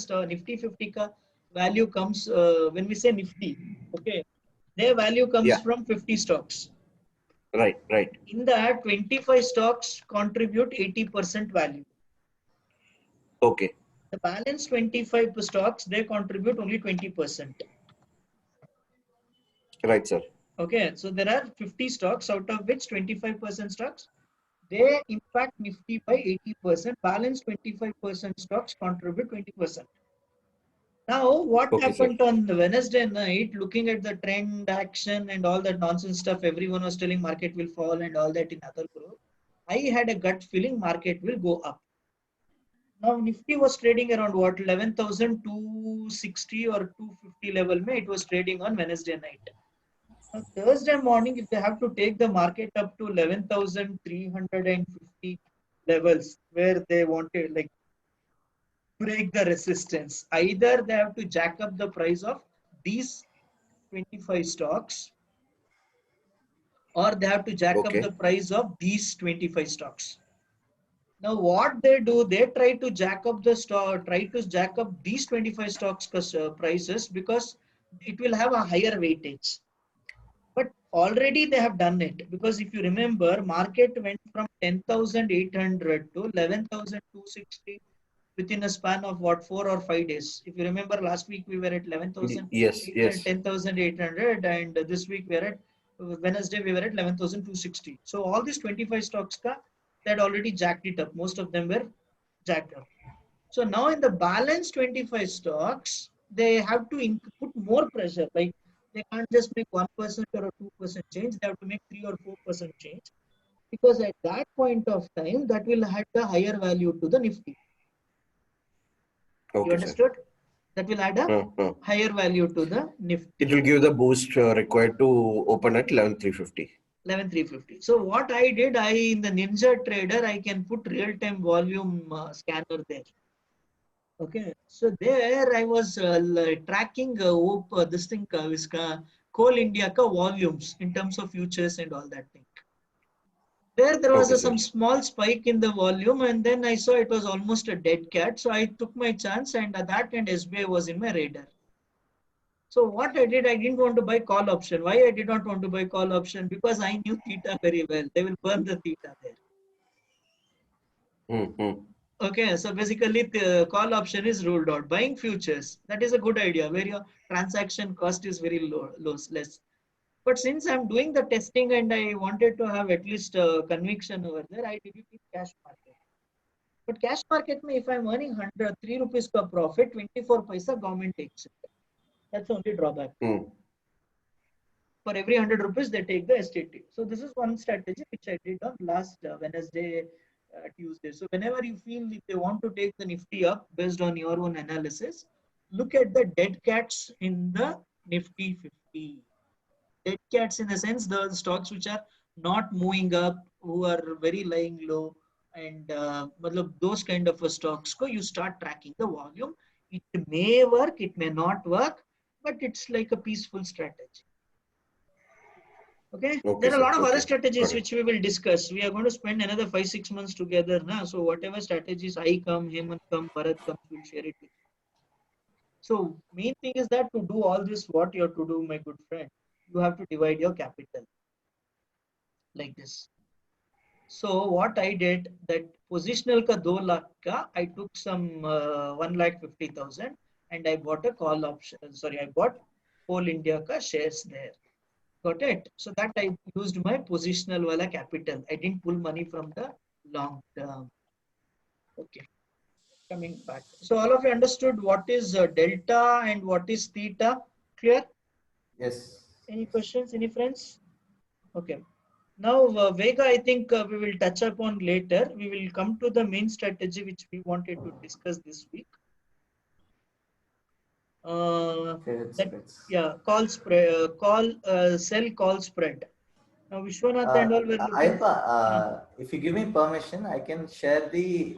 value comes when we say Nifty. Okay, their value comes
Yeah,
from 50 stocks.
right, right.
In that, 25 stocks contribute 80% value.
Okay,
The balance 25 stocks, they contribute only 20%.
right, sir.
Okay, so there are 50 stocks, out of which 25% stocks, they impact Nifty by 80%. Balance 25% stocks contribute 20%. Now, what
Okay, sir.
happened on the Wednesday night, looking at the trend action and all that nonsense stuff, everyone was telling market will fall and all that in other group. I had a gut feeling market will go up. Now, Nifty was trading around what, 11,260 or 250 level. It was trading on Wednesday night. Now, Thursday morning, if they have to take the market up to 11,350 levels where they wanted, like, break the resistance, either they have to jack up the price of these 25 stocks or they have to jack up
Okay,
the price of these 25 stocks. Now, what they do, they try to jack up these 25 stocks prices because it will have a higher weightage. But already they have done it because if you remember, market went from 10,800 to 11,260 within a span of what, 4 or 5 days. If you remember, last week we were at 11,000,
Yes, yes.
10,800, and this week we are at Wednesday we were at 11,260. So all these 25 stocks they had already jacked it up. Most of them were jacked up. So now in the balance 25 stocks, they have to put more pressure. Like they can't just make 1% or a 2% change. They have to make 3 or 4% change, because at that point of time, that will add a higher value to the Nifty. You
Okay, sir.
understood? That will add a higher value to the Nifty.
It will give the boost required to open at 11,350.
11,350. So what I did, in the Ninja Trader, I can put real-time volume scanner there. Okay, so there I was tracking this thing, Coal India ka volumes in terms of futures and all that thing. There was some small spike in the volume, and then I saw it was almost a dead cat. So I took my chance, and at that and SBI was in my radar. So what I did, I didn't want to buy call option. Why I did not want to buy call option? Because I knew theta very well. They will burn the theta there. Okay, so basically the call option is ruled out. Buying futures, that is a good idea where your transaction cost is very less. But since I'm doing the testing and I wanted to have at least conviction over there, I did it in cash market. But cash market, if I'm earning 3 rupees per profit, 24 paisa government takes it. That's the only drawback. For every 100 rupees, they take the STT. So this is one strategy which I did on last Wednesday, Tuesday. So whenever you feel if they want to take the Nifty up based on your own analysis, look at the dead cats in the Nifty 50. Dead cats in the sense the stocks which are not moving up, who are very lying low, and those kind of stocks, you start tracking the volume. It may work, it may not work, but it's like a peaceful strategy. Okay, there are a lot of other strategies which we will discuss. We are going to spend another 5-6 months together now. So whatever strategies I come, Hemant come, Bharat comes, we'll share it with you. So main thing is that to do all this, what you have to do, my good friend, you have to divide your capital like this. So what I did, that positional ka 2 lakh ka, I took some 1,50,000 and I bought a call option. Sorry, I bought Coal India ka shares there. Got it? So that I used my positional wala capital. I didn't pull money from the long term. Okay. Coming back. So all of you understood what is delta and what is theta? Clear?
Yes.
Any questions? Any friends? Okay. Now Vega, I think we will touch upon later. We will come to the main strategy which we wanted to discuss this week. Call spread, sell call spread. Now Vishwanath and all were looking.
If you give me permission, I can share the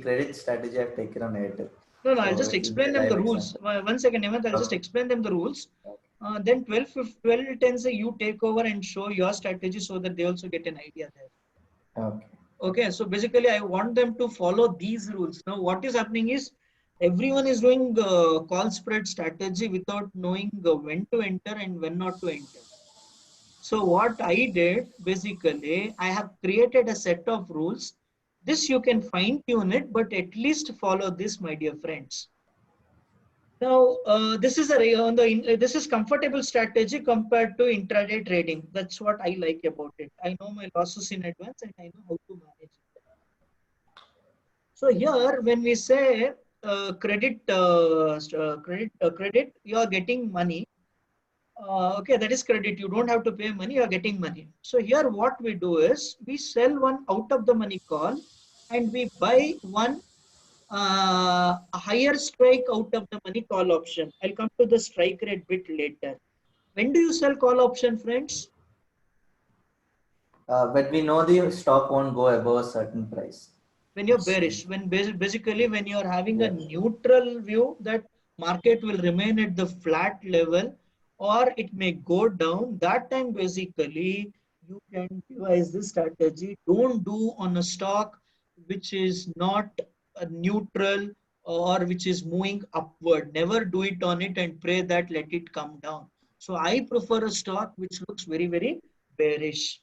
credit strategy I've taken on Airtel.
No, I'll just explain them the rules. 1 second, Hemant, I'll just explain them the rules. Then 12:10 you take over and show your strategy so that they also get an idea there. Okay, so basically I want them to follow these rules. Now what is happening is everyone is doing call spread strategy without knowing when to enter and when not to enter. So what I did, basically, I have created a set of rules. This you can fine tune it, but at least follow this, my dear friends. Now, this is comfortable strategy compared to intraday trading. That's what I like about it. I know my losses in advance and I know how to manage it. So here, when we say credit, you are getting money. Okay, that is credit. You don't have to pay money. You are getting money. So here, what we do is we sell one out of the money call, and we buy one a higher strike out of the money call option. I'll come to the strike rate bit later. When do you sell call option, friends?
When we know the stock won't go above a certain price.
When you're bearish, basically when you're having a neutral view that market will remain at the flat level or it may go down, that time basically you can devise this strategy. Don't do on a stock which is not neutral or which is moving upward. Never do it on it and pray that let it come down. So I prefer a stock which looks very, very bearish.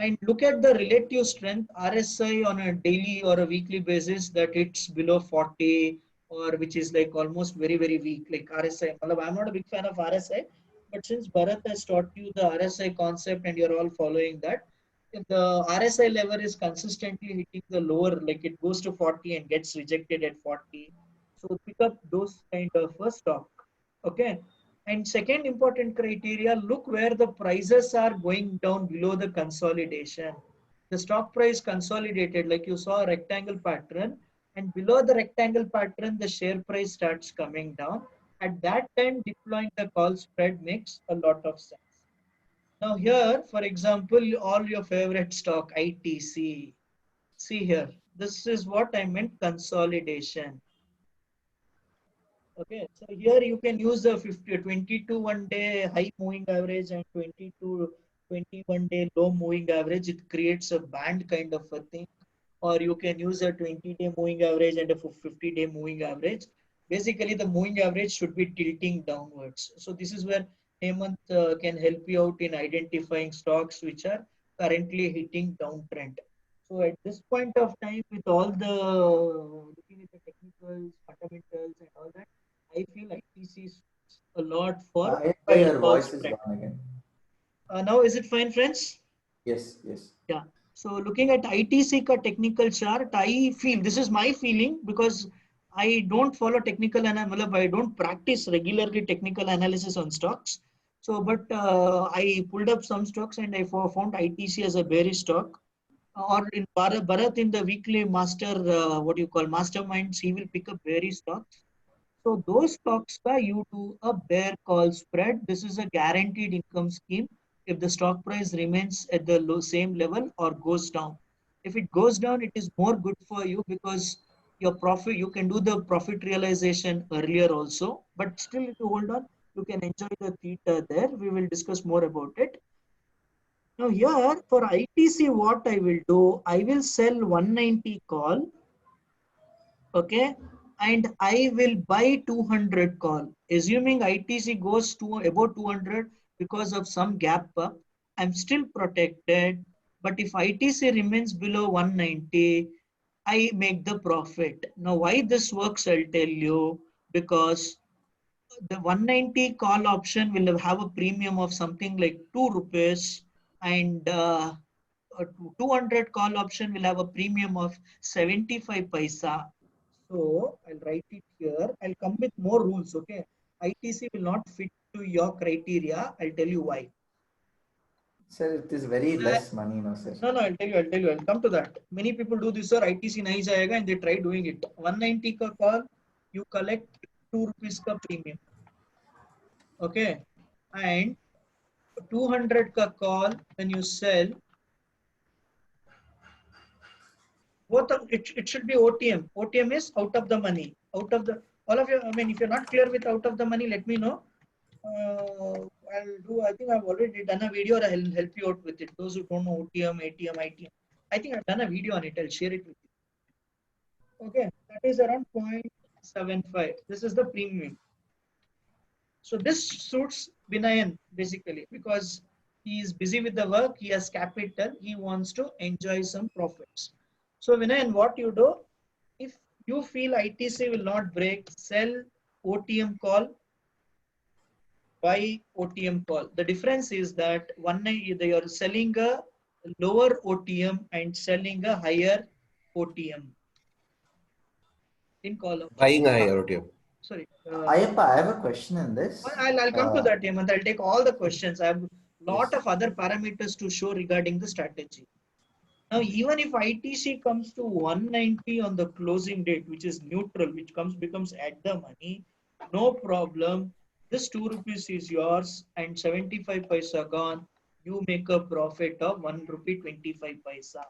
And look at the relative strength RSI on a daily or a weekly basis that it's below 40 or which is like almost very, very weak. Like RSI. I'm not a big fan of RSI, but since Bharat has taught you the RSI concept and you're all following that, if the RSI level is consistently hitting the lower, like it goes to 40 and gets rejected at 40. So pick up those kind of a stock. Okay. And second important criteria, look where the prices are going down below the consolidation. The stock price consolidated, like you saw a rectangle pattern, and below the rectangle pattern, the share price starts coming down. At that time, deploying the call spread makes a lot of sense. Now here, for example, all your favorite stock, ITC. See here, this is what I meant consolidation. Okay, so here you can use the 22 one-day high moving average and 21-day low moving average. It creates a band kind of a thing. Or you can use a 20-day moving average and a 50-day moving average. Basically, the moving average should be tilting downwards. So this is where Hemant can help you out in identifying stocks which are currently hitting downtrend. So at this point of time, with all the looking at the technicals, fundamentals, and all that, I feel ITC is a lot for
Your
call
voice is
spread.
gone again.
Now, is it fine, friends?
Yes, yes.
Yeah. So looking at ITC ka technical chart, I feel this is my feeling because I don't follow technical analysis. I don't practice regularly technical analysis on stocks. So, but I pulled up some stocks and I found ITC as a bearish stock. Or in Bharat in the weekly master, what you call masterminds, he will pick up bearish stocks. So those stocks you do a bear call spread. This is a guaranteed income scheme if the stock price remains at the same level or goes down. If it goes down, it is more good for you because your profit, you can do the profit realization earlier also, but still if you hold on, you can enjoy the theta there. We will discuss more about it. Now here for ITC, what I will do, I will sell 190 call. Okay, and I will buy 200 call. Assuming ITC goes to about 200 because of some gap up, I'm still protected. But if ITC remains below 190, I make the profit. Now, why this works, I'll tell you, because the 190 call option will have a premium of something like 2 rupees and a 200 call option will have a premium of 75 paisa. So I'll write it here. I'll come with more rules. Okay. ITC will not fit to your criteria. I'll tell you why.
Sir, it is very less money, no, sir.
No, I'll tell you. I'll come to that. Many people do this, sir. ITC nahi jayega, and they try doing it. 190 ka call, you collect 2 rupees ka premium. Okay. And 200 ka call, when you sell, both of it should be OTM. OTM is out of the money. Out of the all of you. I mean, if you're not clear with out of the money, let me know. I'll do. I think I've already done a video. I'll help you out with it. Those who don't know OTM, ATM, ITM. I think I've done a video on it. I'll share it with you. Okay, that is around 0.75. This is the premium. So this suits Binayan basically because he is busy with the work. He has capital. He wants to enjoy some profits. So Vinayan, what you do, if you feel ITC will not break, sell OTM call, buy OTM call. The difference is that one they are selling a lower OTM and selling a higher OTM in call option.
Buying a higher OTM.
Sorry.
Ayappa, I have a question in this.
I'll come to that, Hemant. I'll take all the questions. I have a lot of other parameters to show regarding the strategy. Now, even if ITC comes to 190 on the closing date, which is neutral, which becomes at the money, no problem. This 2 rupees is yours and 75 paisa gone. You make a profit of 1 rupee 25 paisa.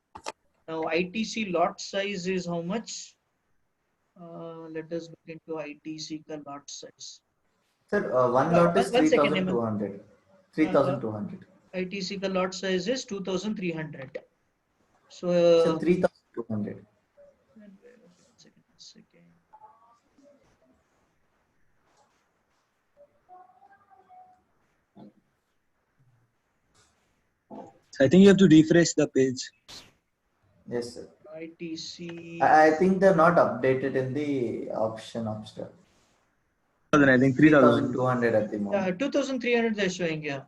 Now, ITC lot size is how much? Let us look into ITC lot size.
Sir, one lot is
3,200.
3,200.
ITC lot size is 2,300.
So 3,200.
So I think you have to refresh the page.
Yes, sir.
ITC.
I think they're not updated in the option obstacle.
I think 3,000.
3,200 at the moment.
2,300 they're showing here.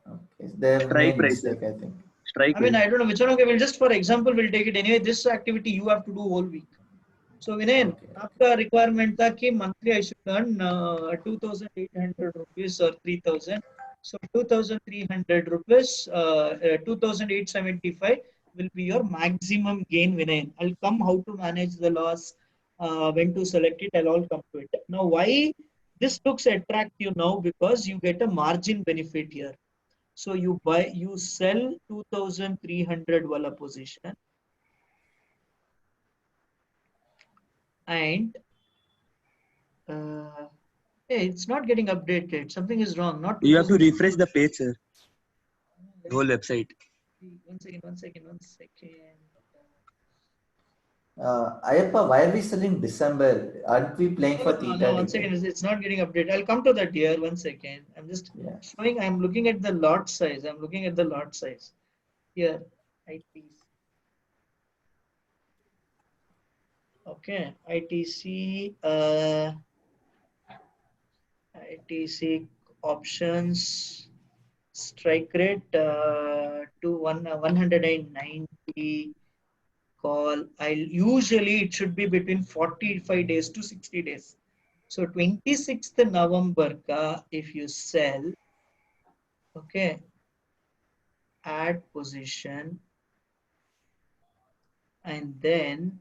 Okay. They've
Strike
made
price.
mistake, I think.
Strike
I mean,
price.
I don't know which one. Okay, we'll just for example, we'll take it anyway. This activity you have to do whole week. So Vinay,
Okay.
आपका requirement था कि monthly I should earn 2,800 rupees or 3,000. So 2,300 rupees, 2,875 will be your maximum gain, Vinay. I'll come how to manage the loss, when to select it. I'll all come to it. Now, why this looks attractive now? Because you get a margin benefit here. So you sell 2,300 wala position, and hey, it's not getting updated. Something is wrong. Not
You have to
2000.
refresh the page, sir. The whole website.
One second.
Ayappa, why are we selling December? Aren't we playing for Theta?
No, one second. It's not getting updated. I'll come to that here. 1 second. I'm just showing. I'm looking at the lot size. Here. ITC. Okay. ITC. ITC options. Strike rate to 190. Call. Usually it should be between 45 days to 60 days. So 26th November ka if you sell, okay, add position, and then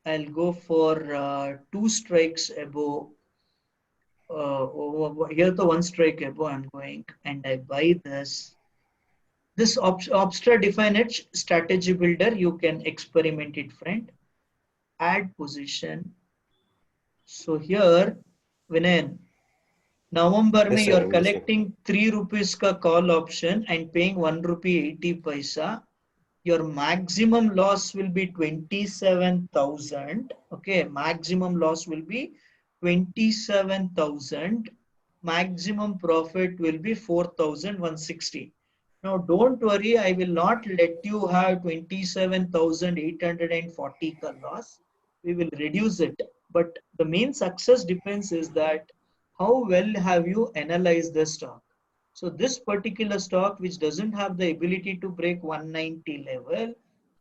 I'll go for 2 strikes above. Here the 1 strike above I'm going, and I buy this. This Obstra definite strategy builder, you can experiment it, friend. Add position. So here, Vinay, November
Yes,
में
sir,
you're
I'm listening.
collecting 3 rupees का call option and paying 1 rupee 80 paisa. Your maximum loss will be 27,000. Okay, maximum loss will be 27,000. Maximum profit will be 4,160. Now, don't worry, I will not let you have 27,840 ka loss. We will reduce it. But the main success depends is that how well have you analyzed the stock. So this particular stock, which doesn't have the ability to break 190 level,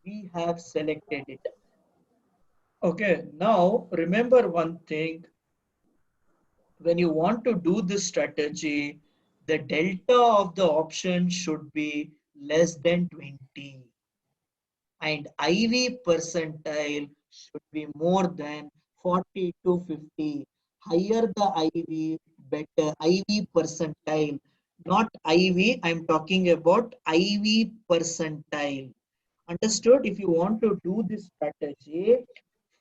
we have selected it. Okay, now remember one thing. When you want to do this strategy, the delta of the option should be less than 20. And IV percentile should be more than 40 to 50. Higher the IV, better. IV percentile, not IV. I'm talking about IV percentile. Understood? If you want to do this strategy,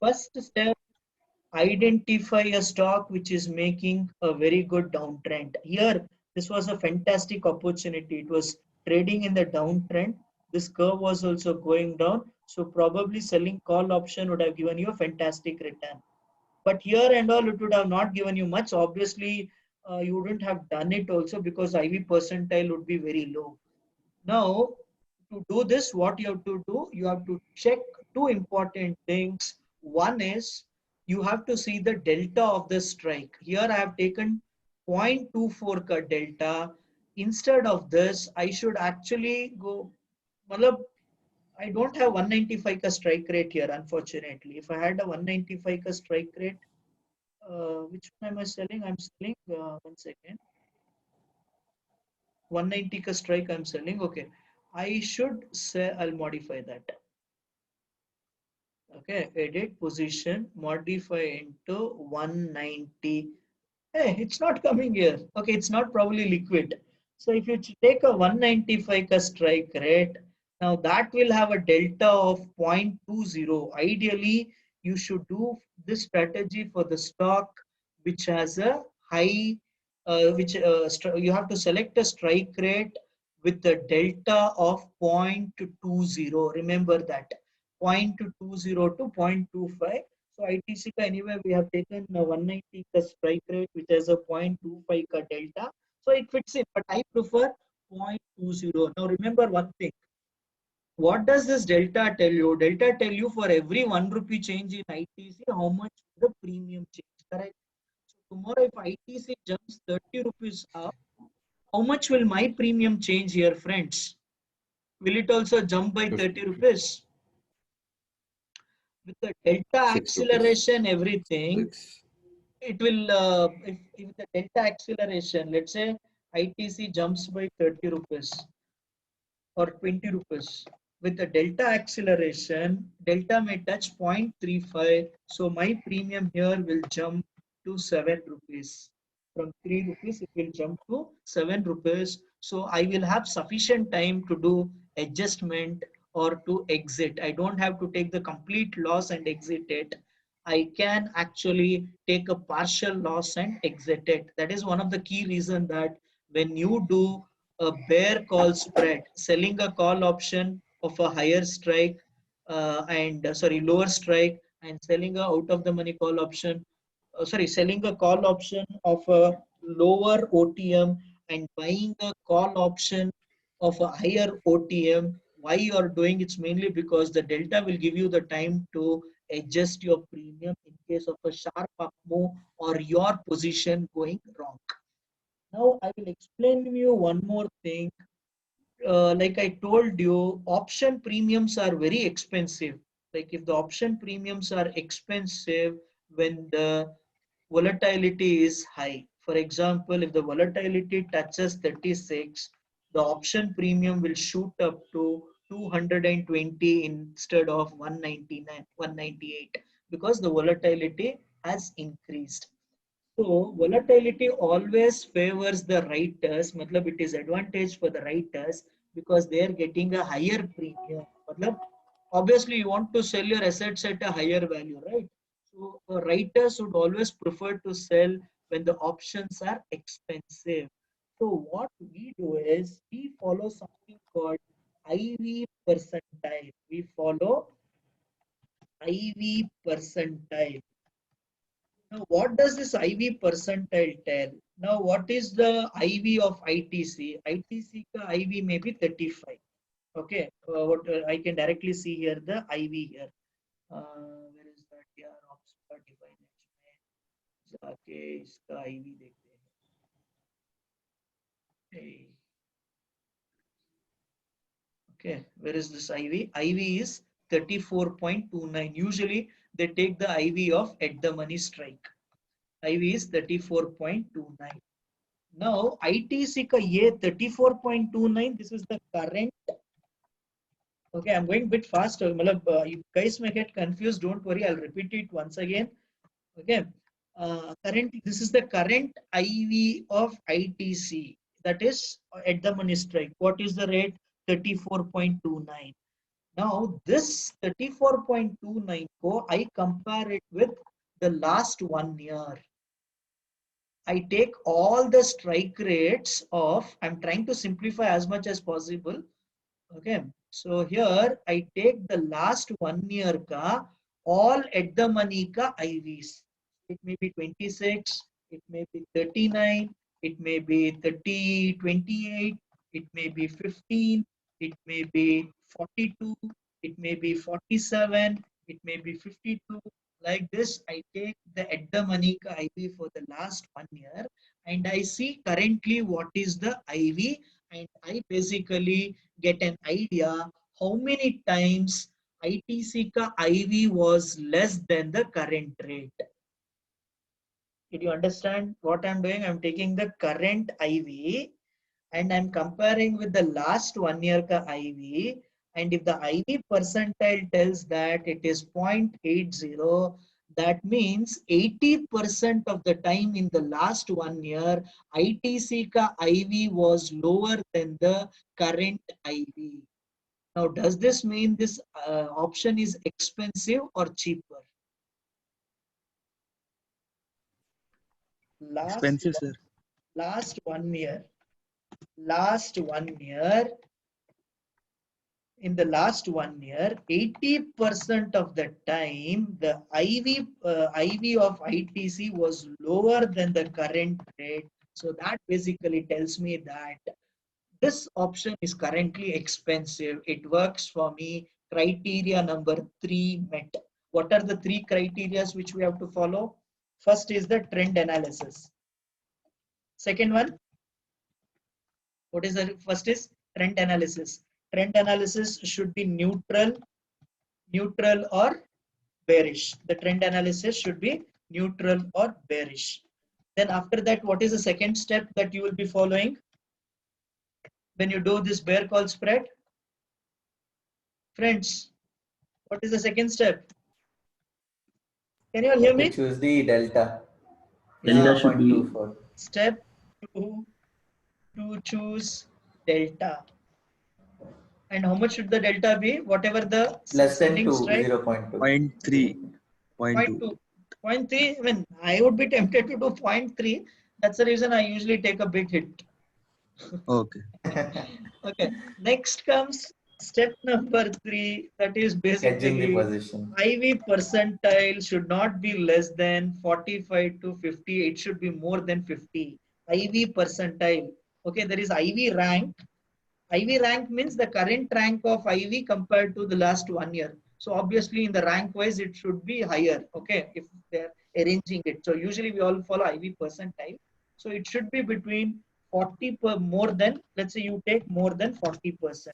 first step, identify a stock which is making a very good downtrend. Here, this was a fantastic opportunity. It was trading in the downtrend. This curve was also going down. So probably selling call option would have given you a fantastic return. But here and all, it would have not given you much. Obviously, you wouldn't have done it also because IV percentile would be very low. Now, to do this, what you have to do, you have to check 2 important things. One is you have to see the delta of the strike. Here I have taken 0.24 ka delta. Instead of this, I should actually go, I don't have 195 ka strike rate here, unfortunately. If I had a 195 ka strike rate, which one am I selling? I'm selling, 1 second. 190 ka strike I'm selling. Okay. I should say I'll modify that. Okay. Edit position, modify into 190. Hey, it's not coming here. Okay. It's not probably liquid. So if you take a 195 ka strike rate, now that will have a delta of 0.20. Ideally, you should do this strategy for the stock which has a high, you have to select a strike rate with a delta of 0.20. Remember that 0.20 to 0.25. So ITC ka anyway we have taken 190 ka strike rate which has a 0.25 ka delta. So it fits in, but I prefer 0.20. Now remember one thing. What does this delta tell you? Delta tell you for every 1 rupee change in ITC, how much the premium change, correct? So tomorrow if ITC jumps 30 rupees up, how much will my premium change here, friends? Will it also jump by 30 rupees? With the delta
6
acceleration,
rupees.
everything, it will, if the delta acceleration, let's say ITC jumps by 30 rupees or 20 rupees. With the delta acceleration, delta may touch 0.35. So my premium here will jump to 7 rupees. From 3 rupees, it will jump to 7 rupees. So I will have sufficient time to do adjustment or to exit. I don't have to take the complete loss and exit it. I can actually take a partial loss and exit it. That is one of the key reasons that when you do a bear call spread, selling a call option of a higher strike lower strike, and selling a out of the money call option, selling a call option of a lower OTM and buying a call option of a higher OTM. Why you are doing it's mainly because the delta will give you the time to adjust your premium in case of a sharp up move or your position going wrong. Now I will explain you one more thing. Like I told you, option premiums are very expensive. Like if the option premiums are expensive when the volatility is high. For example, if the volatility touches 36, the option premium will shoot up to 220 instead of 199, 198 because the volatility has increased. So volatility always favors the writers. Matlab it is advantage for the writers because they are getting a higher premium. Matlab, obviously you want to sell your assets at a higher value, right? So writers would always prefer to sell when the options are expensive. So what we do is we follow something called IV percentile. We follow IV percentile. Now, what does this IV percentile tell? Now, what is the IV of ITC? ITC ka IV may be 35. Okay, I can directly see here the IV here. Where is that? Yeah, Oxford Finance में जाके इसका IV देखते हैं. Hey. Okay, where is this IV? IV is 34.29. Usually they take the IV of at the money strike. IV is 34.29. Now ITC ka ye 34.29. This is the current. Okay, I'm going a bit faster. You guys may get confused. Don't worry. I'll repeat it once again. Okay. Current. This is the current IV of ITC. That is at the money strike. What is the rate? 34.29. Now this 34.29 ko I compare it with the last 1 year. I take all the strike rates of, I'm trying to simplify as much as possible. Okay. So here I take the last 1 year ka, all at the money ka IVs. It may be 26, it may be 39, it may be 30, 28, it may be 15, it may be 42, it may be 47, it may be 52. Like this, I take the at the money ka IV for the last 1 year and I see currently what is the IV, and I basically get an idea how many times ITC ka IV was less than the current rate. Did you understand what I'm doing? I'm taking the current IV and I'm comparing with the last 1 year ka IV. And if the IV percentile tells that it is 0.80, that means 80% of the time in the last 1 year, ITC ka IV was lower than the current IV. Now, does this mean this option is expensive or cheaper?
Expensive, sir.
Last 1 year, in the last 1 year, 80% of the time, the IV of ITC was lower than the current rate. So that basically tells me that this option is currently expensive. It works for me. Criteria number 3 met. What are the 3 criteria which we have to follow? First is the trend analysis. Second one, what is the first is trend analysis. Trend analysis should be neutral or bearish. The trend analysis should be neutral or bearish. Then after that, what is the second step that you will be following when you do this bear call spread? Friends, what is the second step? Can you all hear me?
Choose the delta.
Delta should be
0.24.
Step 2 to choose delta. And how much should the delta be? Whatever the
Less than
selling
2,
strike.
0.2.
0.3.
0.2. 0.3. I mean, I would be tempted to do 0.3. That's the reason I usually take a big hit.
Okay.
Okay. Next comes step number 3. That is
Hedging the
basically
position.
IV percentile should not be less than 45 to 50. It should be more than 50. IV percentile. Okay, there is IV rank. IV rank means the current rank of IV compared to the last 1 year. So obviously in the rank wise, it should be higher. Okay, if they're arranging it. So usually we all follow IV percentile. So it should be between 40 per more than, let's say you take more than 40%.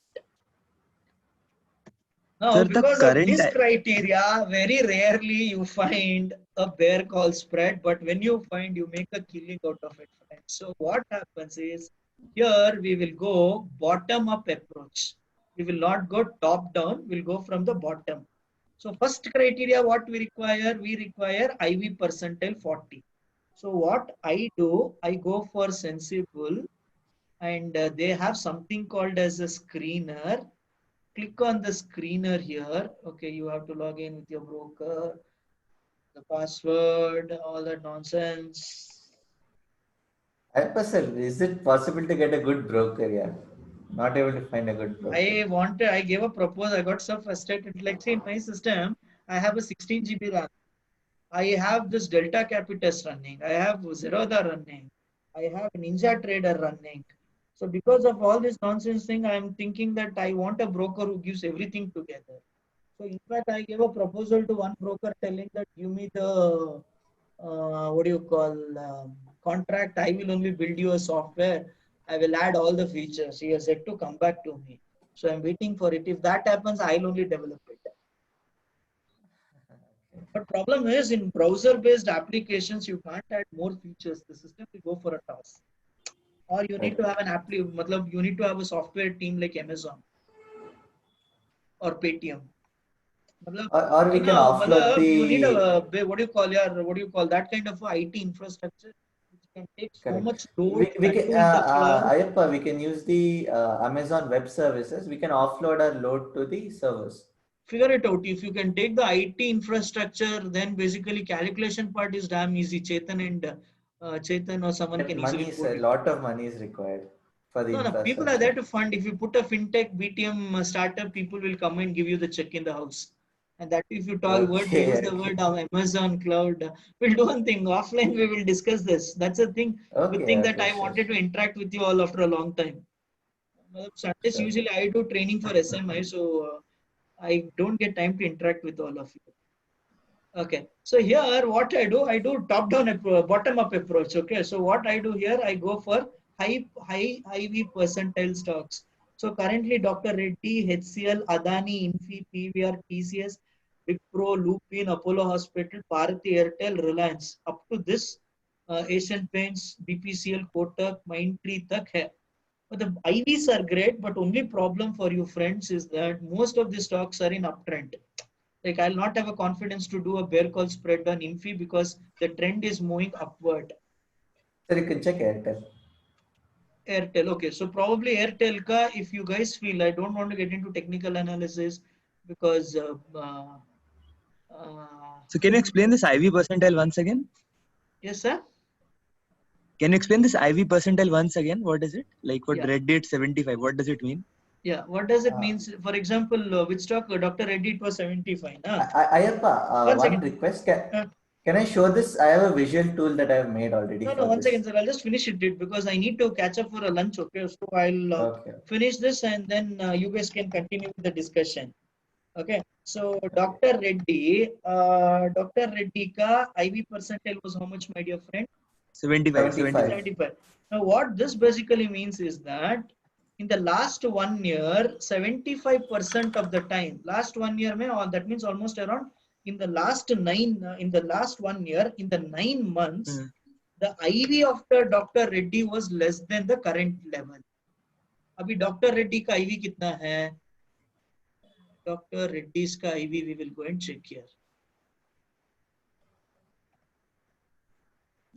Now,
Sir, the
because of
current
this criteria, very rarely you find a bear call spread, but when you find, you make a killing out of it, friends. So what happens is, here we will go bottom up approach. We will not go top down, we'll go from the bottom. So first criteria, what we require IV percentile 40. So what I do, I go for Sensible, and they have something called as a screener. Click on the screener here. Okay, you have to log in with your broker, the password, all that nonsense.
Sir, is it possible to get a good broker? Yeah, not able to find a good broker.
I gave a proposal. I got so frustrated. Like, see, in my system, I have a 16 GB RAM. I have this Delta Capitus running. I have Zerodha running. I have Ninja Trader running. So because of all this nonsense thing, I am thinking that I want a broker who gives everything together. So in fact, I gave a proposal to one broker telling that give me the contract. I will only build you a software. I will add all the features. He has said to come back to me. So I'm waiting for it. If that happens, I'll only develop it. But problem is in browser-based applications, you can't add more features. The system will go for a toss. Or you need to have you need to have a software team like Amazon or Paytm.
Or we can offload
You need
the.
what do you call that kind of IT infrastructure which can take so
Correct.
much load
We can,
into the cloud.
Ayappa, we can use the Amazon Web Services. We can offload our load to the servers.
Figure it out. If you can take the IT infrastructure, then basically calculation part is damn easy. Chetan or someone
But
can
money
easily
is
code
a
it.
lot of money is required for the
No, people are
infrastructure.
there to fund. If you put a fintech BTM startup, people will come and give you the check in the house. And that if you use the word of Amazon cloud, we'll do one thing. Offline, we will discuss this. That's a thing. Good thing that I
Sure.
wanted to interact with you all after a long time. Sundays,
Sure.
usually I do training for SMI, so I don't get time to interact with all of you. Okay, so here what I do top-down bottom-up approach. Okay, so what I do here, I go for high IV percentile stocks. So currently, Dr. Reddy, HCL, Adani, Infi, PVR, TCS, Wipro, Lupin, Apollo Hospital, Bharati Airtel, Reliance. Up to this, Asian Paints, BPCL, Kotak, Mindtree, tak hai. But the IVs are great, but only problem for you friends is that most of the stocks are in uptrend. Like I'll not have a confidence to do a bear call spread on Infi because the trend is moving upward.
So you can check Airtel.
Airtel, okay. So probably Airtel ka, if you guys feel, I don't want to get into technical analysis because.
So can you explain this IV percentile once again?
Yes, sir.
Can you explain this IV percentile once again? What is it? Like for
Yeah.
Reddy it's 75. What does it mean?
Yeah, what does it mean? For example, which stock, Dr. Reddy, it was 75.
Ayappa, one request. Can I show this? I have a visual tool that I have made already
No,
for
one
this.
second, sir. I'll just finish it because I need to catch up for a lunch. Okay, so I'll
Okay.
finish this and then you guys can continue with the discussion. Okay, so Dr. Reddy, Dr. Reddy ka IV percentile was how much, my dear friend?
75.
75. Now, what this basically means is that in the last 1 year, 75% of the time, last 1 year, that means almost around in the last 1 year, in the 9 months, the IV of the Dr. Reddy was less than the current level. Abhi Dr. Reddy ka IV kitna hai? Dr. Reddy's ka IV, we will go and check here.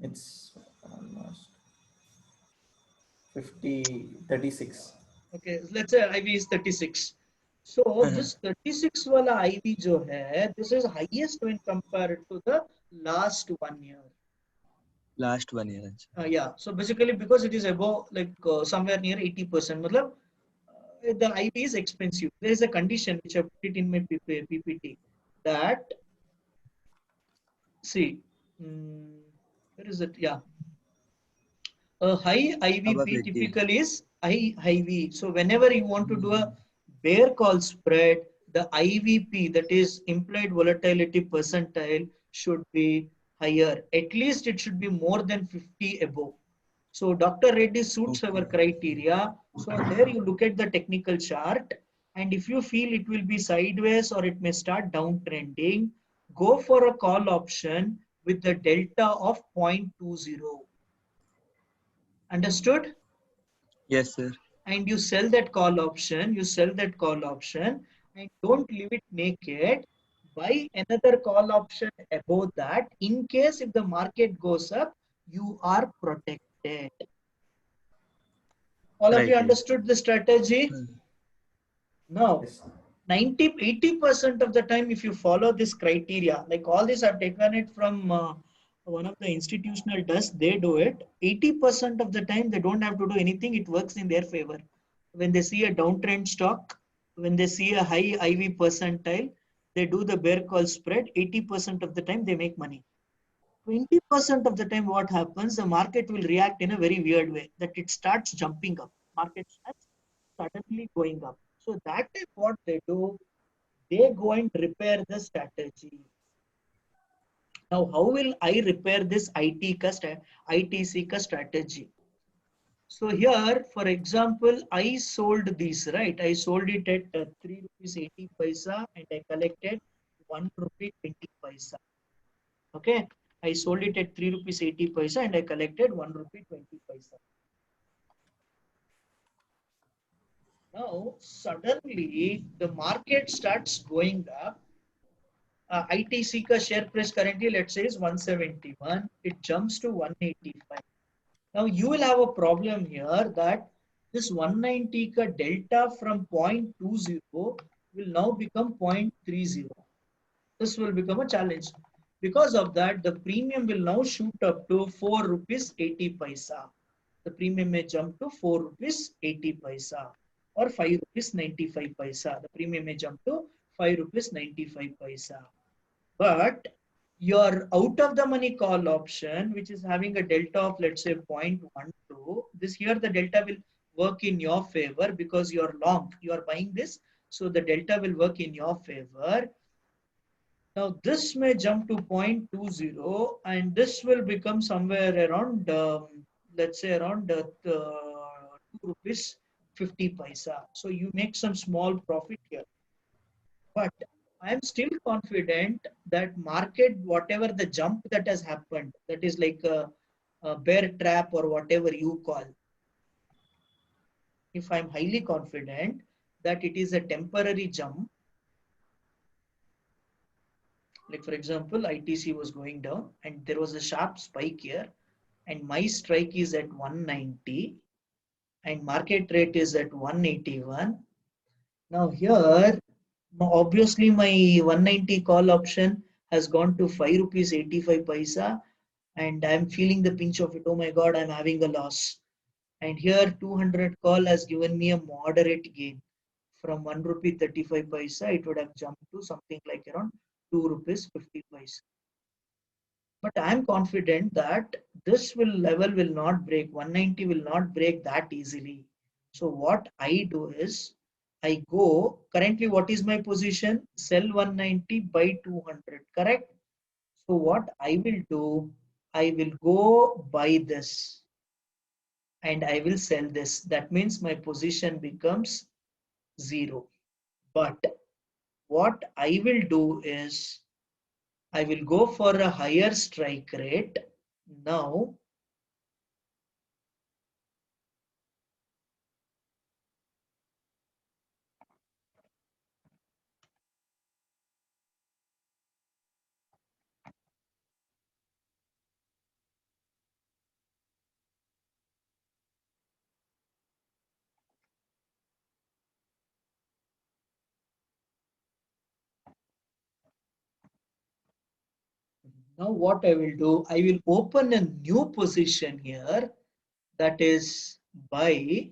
It's almost 36.
Okay, let's say IV is 36. So this 36 wala IV jo hai, this is highest when compared to the last 1 year.
Last 1 year.
Yeah, so basically because it is above somewhere near 80%, matlab, the IV is expensive. There is a condition which I put it in my PPT that, see, where is it? Yeah. A high IVP typically is high IV. So whenever you want to do a bear call spread, the IVP, that is implied volatility percentile, should be higher. At least it should be more than 50 above. So Dr. Reddy suits our criteria. So there you look at the technical chart, and if you feel it will be sideways or it may start downtrending, go for a call option with the delta of 0.20. Understood?
Yes, sir.
And you sell that call option, and don't leave it naked. Buy another call option above that. In case if the market goes up, you are protected. All of you understood the strategy? Now, 80% of the time, if you follow this criteria, like all this, I've taken it from one of the institutional desks, they do it. 80% of the time, they don't have to do anything. It works in their favor. When they see a downtrend stock, when they see a high IV percentile, they do the bear call spread. 80% of the time, they make money. 20% of the time, what happens? The market will react in a very weird way, that it starts jumping up. Market starts suddenly going up. So that is what they do. They go and repair the strategy. Now, how will I repair this ITC strategy? So here, for example, I sold this, right? I sold it at 3 rupees 80 paisa and I collected 1 rupee 20 paisa. Okay, I sold it at 3 rupees 80 paisa and I collected 1 rupee 20 paisa. Now, suddenly the market starts going up. ITC ka share price currently, let's say, is 171. It jumps to 185. Now, you will have a problem here that this 190 ka delta from 0.20 will now become 0.30. This will become a challenge. Because of that, the premium will now shoot up to 4 rupees 80 paisa. The premium may jump to 4 rupees 80 paisa or 5 rupees 95 paisa. The premium may jump to 5 rupees 95 paisa. But your out of the money call option, which is having a delta of, let's say, 0.12, this here the delta will work in your favor because you're long, you are buying this. So the delta will work in your favor. Now this may jump to 0.20 and this will become somewhere around, let's say around 2 rupees 50 paisa. So you make some small profit here. But I am still confident that market, whatever the jump that has happened, that is like a bear trap or whatever you call. If I'm highly confident that it is a temporary jump, like for example, ITC was going down and there was a sharp spike here and my strike is at 190 and market rate is at 181. Now here, obviously my 190 call option has gone to 5 rupees 85 paisa and I'm feeling the pinch of it. Oh my God, I'm having a loss. And here 200 call has given me a moderate gain. From 1 rupee 35 paisa, it would have jumped to something like around 2 rupees 50 paisa. But I'm confident that this level will not break, 190 will not break that easily. So what I do is, I go, currently what is my position? Sell 190, buy 200, correct? So what I will do, I will go buy this and I will sell this. That means my position becomes 0. But what I will do is, I will go for a higher strike rate. Now, what I will do, I will open a new position here, that is buy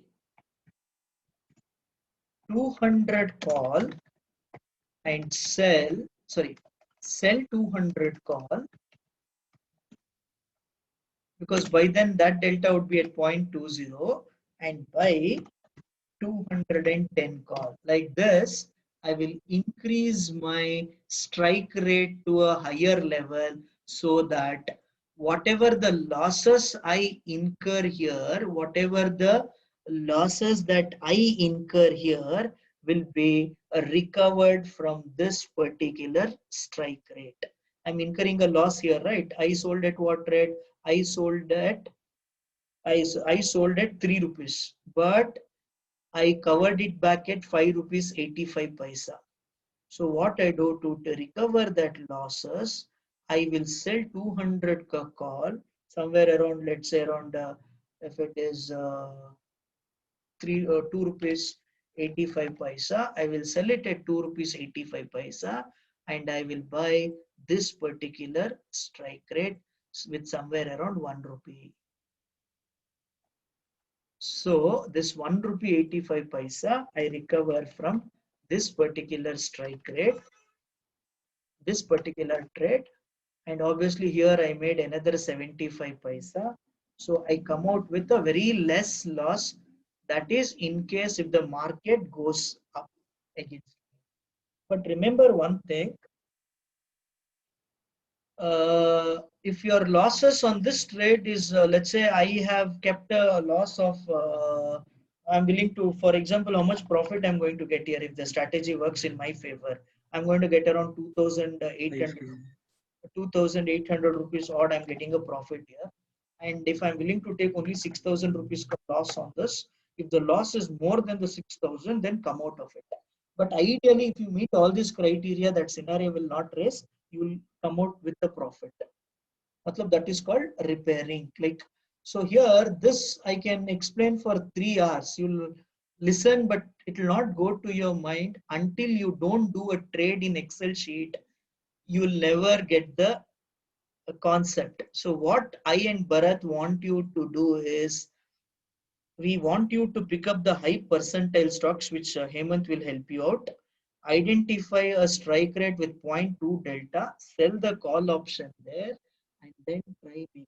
200 call and sell 200 call, because by then that delta would be at 0.20, and buy 210 call. Like this, I will increase my strike rate to a higher level, so that whatever the losses I incur here, whatever the losses that I incur here will be recovered from this particular strike rate. I'm incurring a loss here, right? I sold at what rate? I sold at I sold at 3 rupees, but I covered it back at 5 rupees 85 paisa. So what I do to recover that losses, I will sell 200 ka call somewhere around, let's say around, if it is 2 rupees 85 paisa, I will sell it at 2 rupees 85 paisa, and I will buy this particular strike rate with somewhere around 1 rupee. So this 1 rupee 85 paisa I recover from this particular strike rate, this particular trade, and obviously here I made another 75 paisa. So I come out with a very less loss. That is in case if the market goes up against me. But remember one thing, if your losses on this trade is, let's say I have kept a loss of, I'm willing to, for example, how much profit I'm going to get here if the strategy works in my favor. I'm going to get around 2,800 rupees odd. I'm getting a profit here. And if I'm willing to take only 6,000 rupees loss on this, if the loss is more than the 6,000, then come out of it. But ideally, if you meet all these criteria, that scenario will not raise, you will come out with the profit. That is called repairing. Like, so here, this I can explain for 3 hours. You'll listen, but it will not go to your mind until you don't do a trade in Excel sheet. You will never get the concept. So what I and Bharat want you to do is, we want you to pick up the high percentile stocks, which Hemant will help you out. Identify a strike rate with 0.2 delta, sell the call option there, and then try making.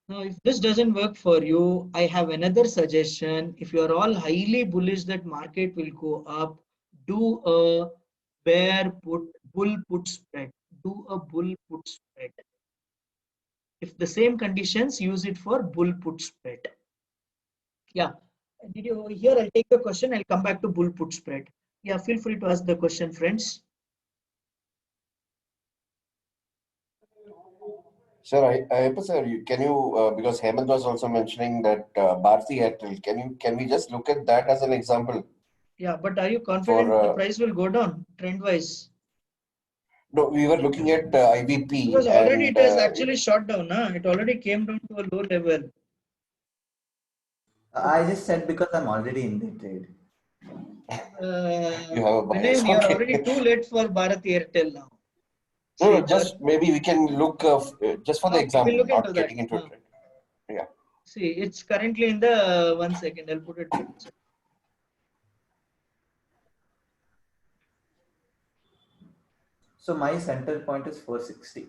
Now, if this doesn't work for you, I have another suggestion. If you are all highly bullish that market will go up, do a bull put spread. Do a bull put spread. If the same conditions, use it for bull put spread. Yeah. Did you here? I'll take the question. I'll come back to bull put spread. Yeah, feel free to ask the question, friends.
Sir, sir, can you, because Hemant was also mentioning that Bharti Airtel, can we just look at that as an example?
Yeah, but are you confident the price will go down trend wise?
No, we were looking at IVP.
Because already it has actually shot down. It already came down to a low level.
I just said because I'm already in the trade.
You have a bias.
Vinay, you're already too late for Bharati Airtel now.
No, just maybe we can look just for the example,
we'll
not getting into it. Yeah.
See, it's currently in the 1 second. I'll put it there.
So my center point is 460.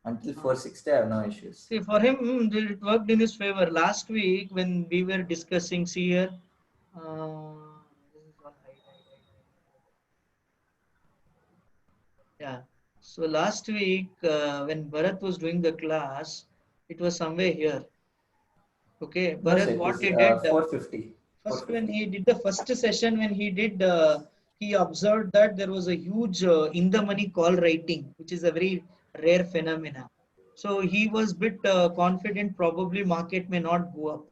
Until 460, I have no issues.
See, for him, it worked in his favor. Last week, when we were discussing, see here, this is all yeah. So last week, when Bharat was doing the class, it was somewhere here. Okay,
No, sir,
Bharat,
it
what
is
he did,
450.
first when he did the first session, when he did, he observed that there was a huge in the money call writing, which is a very rare phenomena. So he was bit confident, probably market may not go up.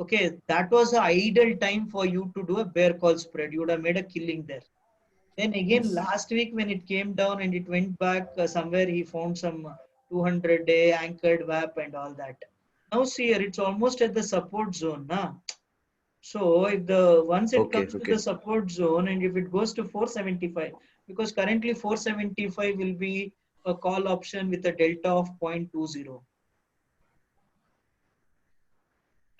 Okay, that was an ideal time for you to do a bear call spread. You would have made a killing there. Then again,
Yes.
last week when it came down and it went back somewhere, he found some 200-day anchored VAP and all that. Now see here, it's almost at the support zone. Nah? So if the once it
Okay,
comes to
okay.
the support zone and if it goes to 475, because currently 475 will be a call option with a delta of 0.20.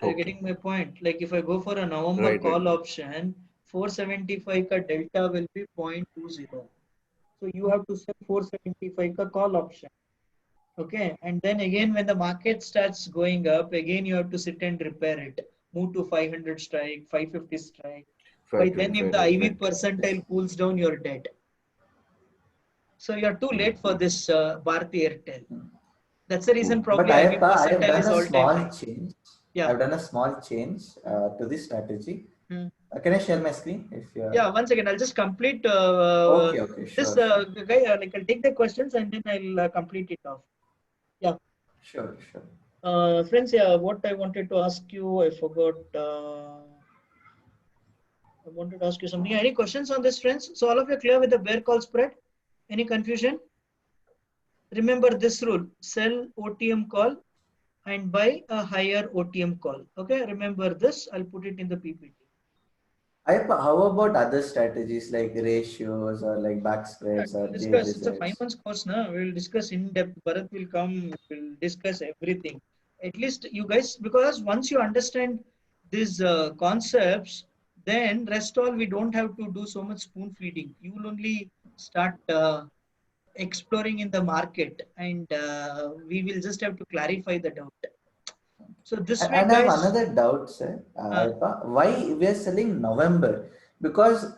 Are you
Okay.
getting my point? Like if I go for a November
Right,
call
right.
option, 475 ka delta will be 0.20. So you have to sell 475 ka call option. Okay. And then again, when the market starts going up, again you have to sit and repair it. Move to 500 strike, 550 strike. By then, if the
525,
IV
right.
percentile cools down, you're dead. So you're too late for this Bharti Airtel. That's the reason
True.
But
probably IV
I have
percentile
done
is
a
all time
small
high.
change.
Yeah.
I've done a small change to this strategy.
Hmm.
Can I share my screen? If you
Yeah, one second. I'll just complete
Okay,
this
sure.
guy. Like I'll take the questions and then I'll complete it off. Yeah.
Sure.
Friends, yeah, what I wanted to ask you, I forgot. I wanted to ask you something. Any questions on this, friends? So all of you are clear with the bear call spread? Any confusion? Remember this rule: sell OTM call and buy a higher OTM call. Okay, remember this. I'll put it in the PPT.
How about other strategies like ratios or like back
Yeah,
spreads or
we'll
J
discuss. It's a 5
results?
months course now. We'll discuss in depth. Bharat will come. We'll discuss everything. At least you guys, because once you understand these concepts, then rest all we don't have to do so much spoon feeding. You will only start exploring in the market, and we will just have to clarify the doubt. So this way,
And I have
guys.
another doubt, sir.
Uh,
Why we are selling November? Because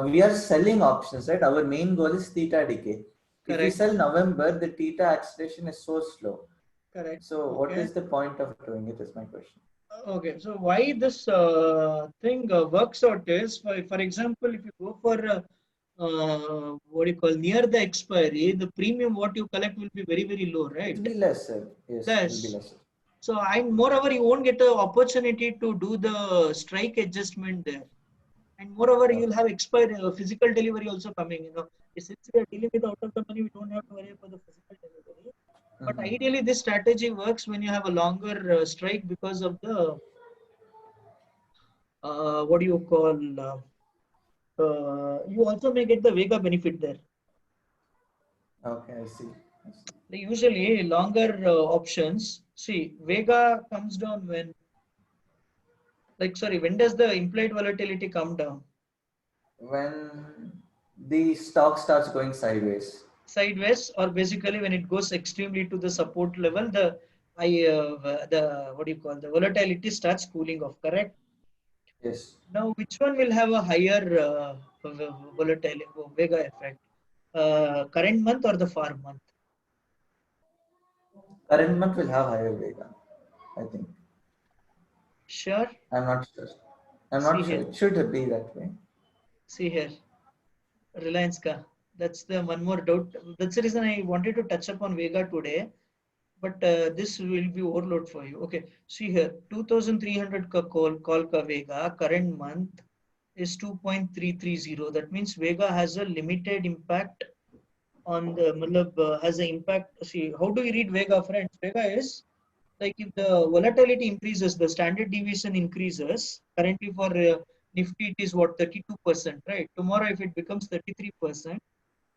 we are selling options, right? Our main goal is theta decay. If we
correct.
sell November, the theta acceleration is so slow.
Correct.
So what
Okay.
is the point of doing it is my question.
Okay, so why this thing works out is, for example, if you go for what do you call near the expiry, the premium what you collect will be very, very low,
It
right?
will be less, sir. Yes, it will be
Less.
lesser.
So, and moreover, you won't get the opportunity to do the strike adjustment there. And moreover, you'll have expiry physical delivery also coming. Since we are dealing with out of the money, we don't have to worry about the physical delivery. But ideally, this strategy works when you have a longer strike because of the what do you call? You also may get the Vega benefit there.
Okay, I see.
Usually, longer options. See, Vega comes down when, when does the implied volatility come down?
When the stock starts going sideways.
Sideways, or basically when it goes extremely to the support level, the the volatility starts cooling off. Correct.
Yes.
Now, which one will have a higher volatility Vega effect? Current month or the far month?
Current month will have higher Vega, I think.
Sure.
I'm not sure. I'm
See
not sure.
here.
It should be that way.
See here. Reliance ka. That's the one more doubt. That's the reason I wanted to touch upon Vega today. But this will be overload for you. Okay. See here. 2300 ka call ka Vega. Current month is 2.330. That means Vega has a limited impact on the has an impact. See, how do you read Vega, friends? Vega is like if the volatility increases, the standard deviation increases. Currently for Nifty, it is what 32%, right? Tomorrow, if it becomes 33%,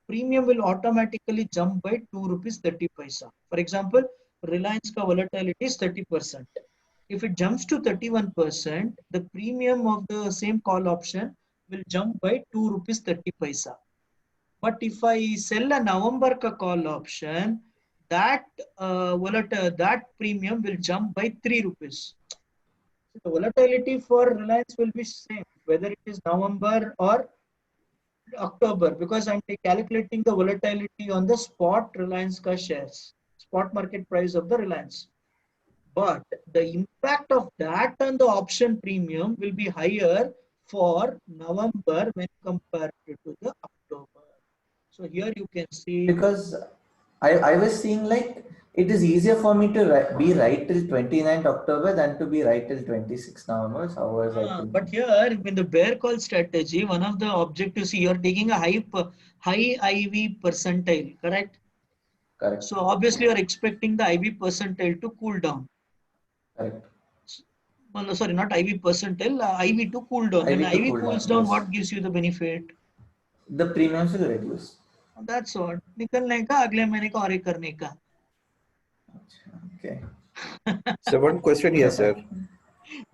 premium will automatically jump by 2 rupees 30 paisa. For example, Reliance ka volatility is 30%. If it jumps to 31%, the premium of the same call option will jump by 2 rupees 30 paisa. But if I sell a November ka call option, that that premium will jump by 3 rupees. So the volatility for Reliance will be same, whether it is November or October, because I'm calculating the volatility on the spot Reliance ka shares, spot market price of the Reliance. But the impact of that on the option premium will be higher for November when compared to the October. So here you can see,
Because I was seeing like it is easier for me to be right till 29th October than to be right till 26th November. How was I thinking?
but here in the bear call strategy, one of the objectives you're taking a high IV percentile, correct?
Correct.
So obviously you're expecting the IV percentile to cool down.
Correct.
Well, no, sorry, not IV percentile, IV to cool down. When
IV to
IV
cool
cools
down,
down,
yes.
what gives you the benefit?
The premiums will reduce.
That's all. निकलने का अगले महीने का और एक करने का.
Okay.
So one question here, sir.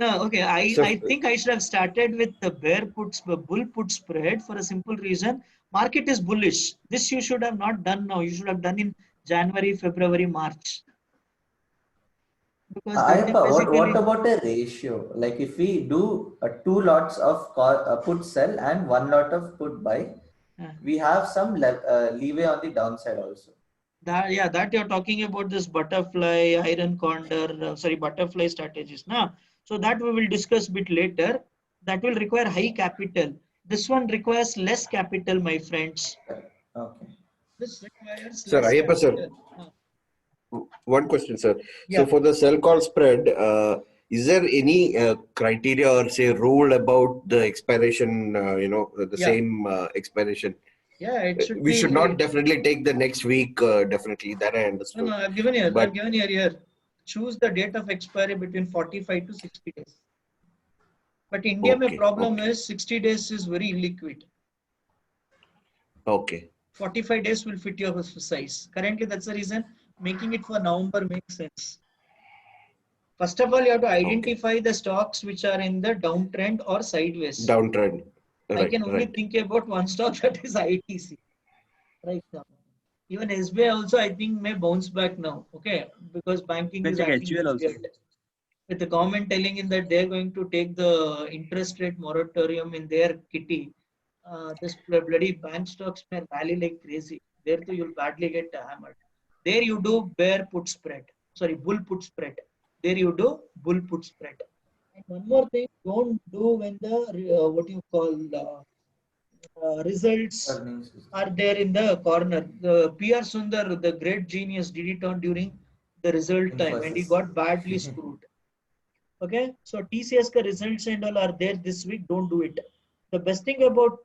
No, okay.
So-
I think I should have started with the bull put spread for a simple reason. Market is bullish. This you should have not done now. You should have done in January, February, March. Because that time
Ayappa, what
basically,
about a ratio? Like if we do 2 lots of put sell and 1 lot of put buy, we have some leeway on the downside also.
that you're talking about this butterfly, iron condor, butterfly strategies. Now, so that we will discuss a bit later. That will require high capital. This one requires less capital, my friends.
Okay.
This requires
Sir,
less
Ayappa, sir.
capital.
One question, sir.
Yeah.
So for the sell call spread, is there any criteria or say rule about the expiration? The
Yeah.
same expiration.
Yeah, it should
We
be.
should not definitely take the next week. Definitely, that I understood.
No, I've given here.
But-
I've given here. Choose the date of expiry between 45 to 60 days. But India, my
Okay,
problem
okay.
is 60 days is very illiquid.
Okay.
45 days will fit your size. Currently, that's the reason making it for November makes sense. First of all, you have to identify the stocks which are in the downtrend or sideways.
Downtrend.
I
Right.
can only
Right.
think about one stock, that is ITC. Right now. Even SBI also, I think, may bounce back now. Okay, because banking
Can
is
check
acting
HUL also.
weird. With the government telling in that they're going to take the interest rate moratorium in their kitty, this bloody bank stocks may rally like crazy. There too, you'll badly get hammered. There you do bull put spread. There you do bull put spread. And one more thing, don't do when the results
Earnings.
are there in the corner. The PR Sundar, the great genius, did it on during the result time and he
Infosys.
got badly screwed. Okay, so TCS ka results and all are there this week. Don't do it. The best thing about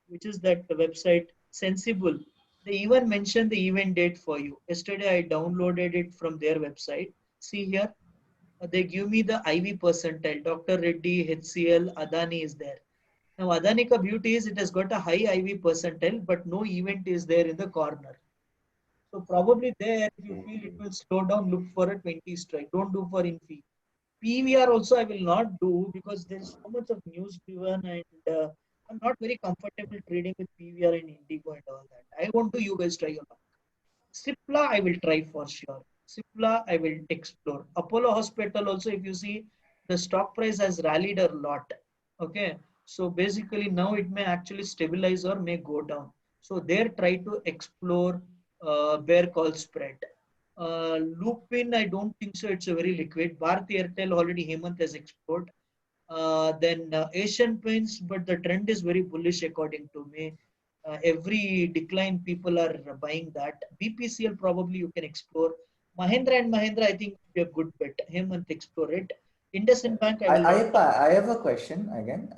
which is that website Sensible, they even mention the event date for you. Yesterday I downloaded it from their website. See here, they give me the IV percentile. Dr. Reddy, HCL, Adani is there. Now Adani ka beauty is it has got a high IV percentile, but no event is there in the corner. So probably there, if you feel it will slow down, look for a 20 strike. Don't do for Infi. PVR also I will not do because there is so much of news driven and I'm not very comfortable trading with PVR and Indigo and all that. I want to you guys try your luck. Cipla I will try for sure. Cipla I will explore. Apollo Hospital also, if you see, the stock price has rallied a lot. Okay, so basically now it may actually stabilize or may go down. So there try to explore bear call spread. Lupin, I don't think so. It's a very liquid. Bharti Airtel already Hemant has explored. Then Asian Paints, but the trend is very bullish according to me. Every decline, people are buying that. BPCL probably you can explore. Mahindra and Mahindra, I think would be a good bet. Hemant explore it. IndusInd Bank, I will not.
I have a question again.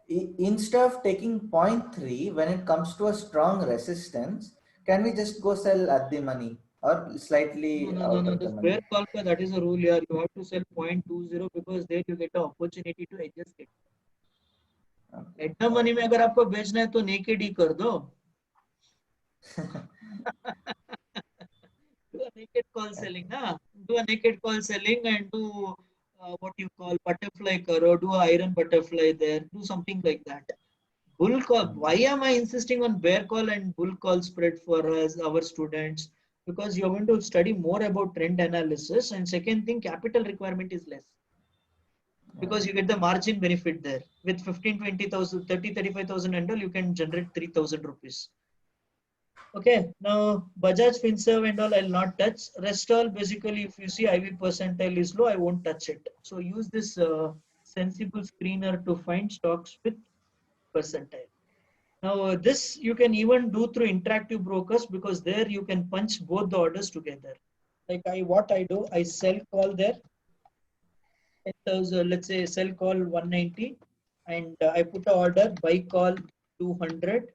Instead of taking 0.3 when it comes to a strong resistance, can we just go sell at the money or slightly
No.
out of the
This
money?
bear call, that is a rule here. You have to sell 0.20 because there you get an opportunity to adjust it. At the money में अगर आपको बेचना है तो naked ही कर दो. Do a naked call selling, na? Do a naked call selling and do what you call butterfly karo, do a iron butterfly there, do something like that. bull call. Why am I insisting on bear call and bull call spread for us, our students? Because you're going to study more about trend analysis. And second thing, capital requirement is less. Because you get the margin benefit there. With 15, 20,000, 30, 35,000 and all, you can generate 3,000 rupees. Okay, now Bajaj FinServ and all I'll not touch. Rest all basically, if you see IV percentile is low, I won't touch it. So use this sensible screener to find stocks with percentile. Now this you can even do through interactive brokers because there you can punch both the orders together. Like what I do, I sell call there. It was, let's say sell call 190 and I put a order buy call 200.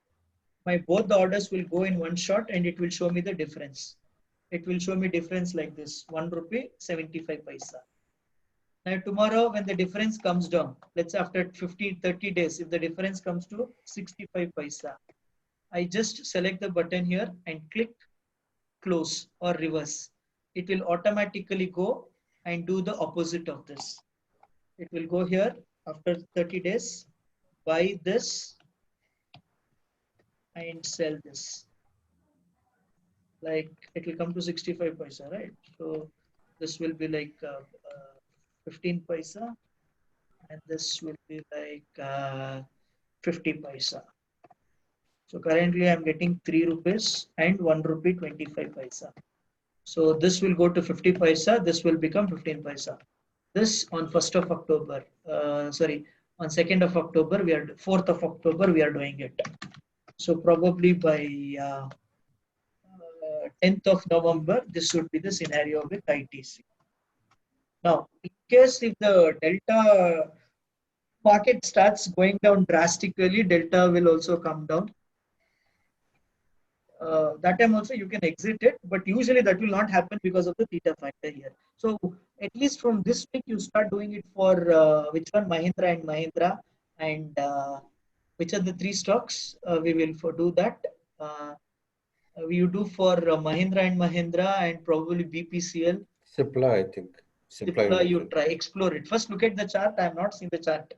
My both the orders will go in one shot and it will show me the difference. It will show me difference like this, 1 rupee 75 paisa. Now tomorrow when the difference comes down, let's say after 30 days, if the difference comes to 65 paisa, I just select the button here and click close or reverse. It will automatically go and do the opposite of this. It will go here after 30 days, buy this and sell this. Like it will come to 65 paisa, right? So this will be like 15 paisa and this will be like 50 paisa. So currently I'm getting 3 rupees and 1 rupee 25 paisa. So this will go to 50 paisa. This will become 15 paisa. This on 1st of October, on 2nd of October, 4th of October, we are doing it. So probably by 10th of November, this should be the scenario with ITC. Now, in case if the delta market starts going down drastically, delta will also come down. That time also you can exit it, but usually that will not happen because of the theta factor here. So at least from this week, you start doing it for which one? Mahindra and Mahindra, and which are the 3 stocks? We will do that. You do for Mahindra and Mahindra and probably BPCL.
Cipla, I think.
Cipla, you try, explore it. First look at the chart. I have not seen the chart.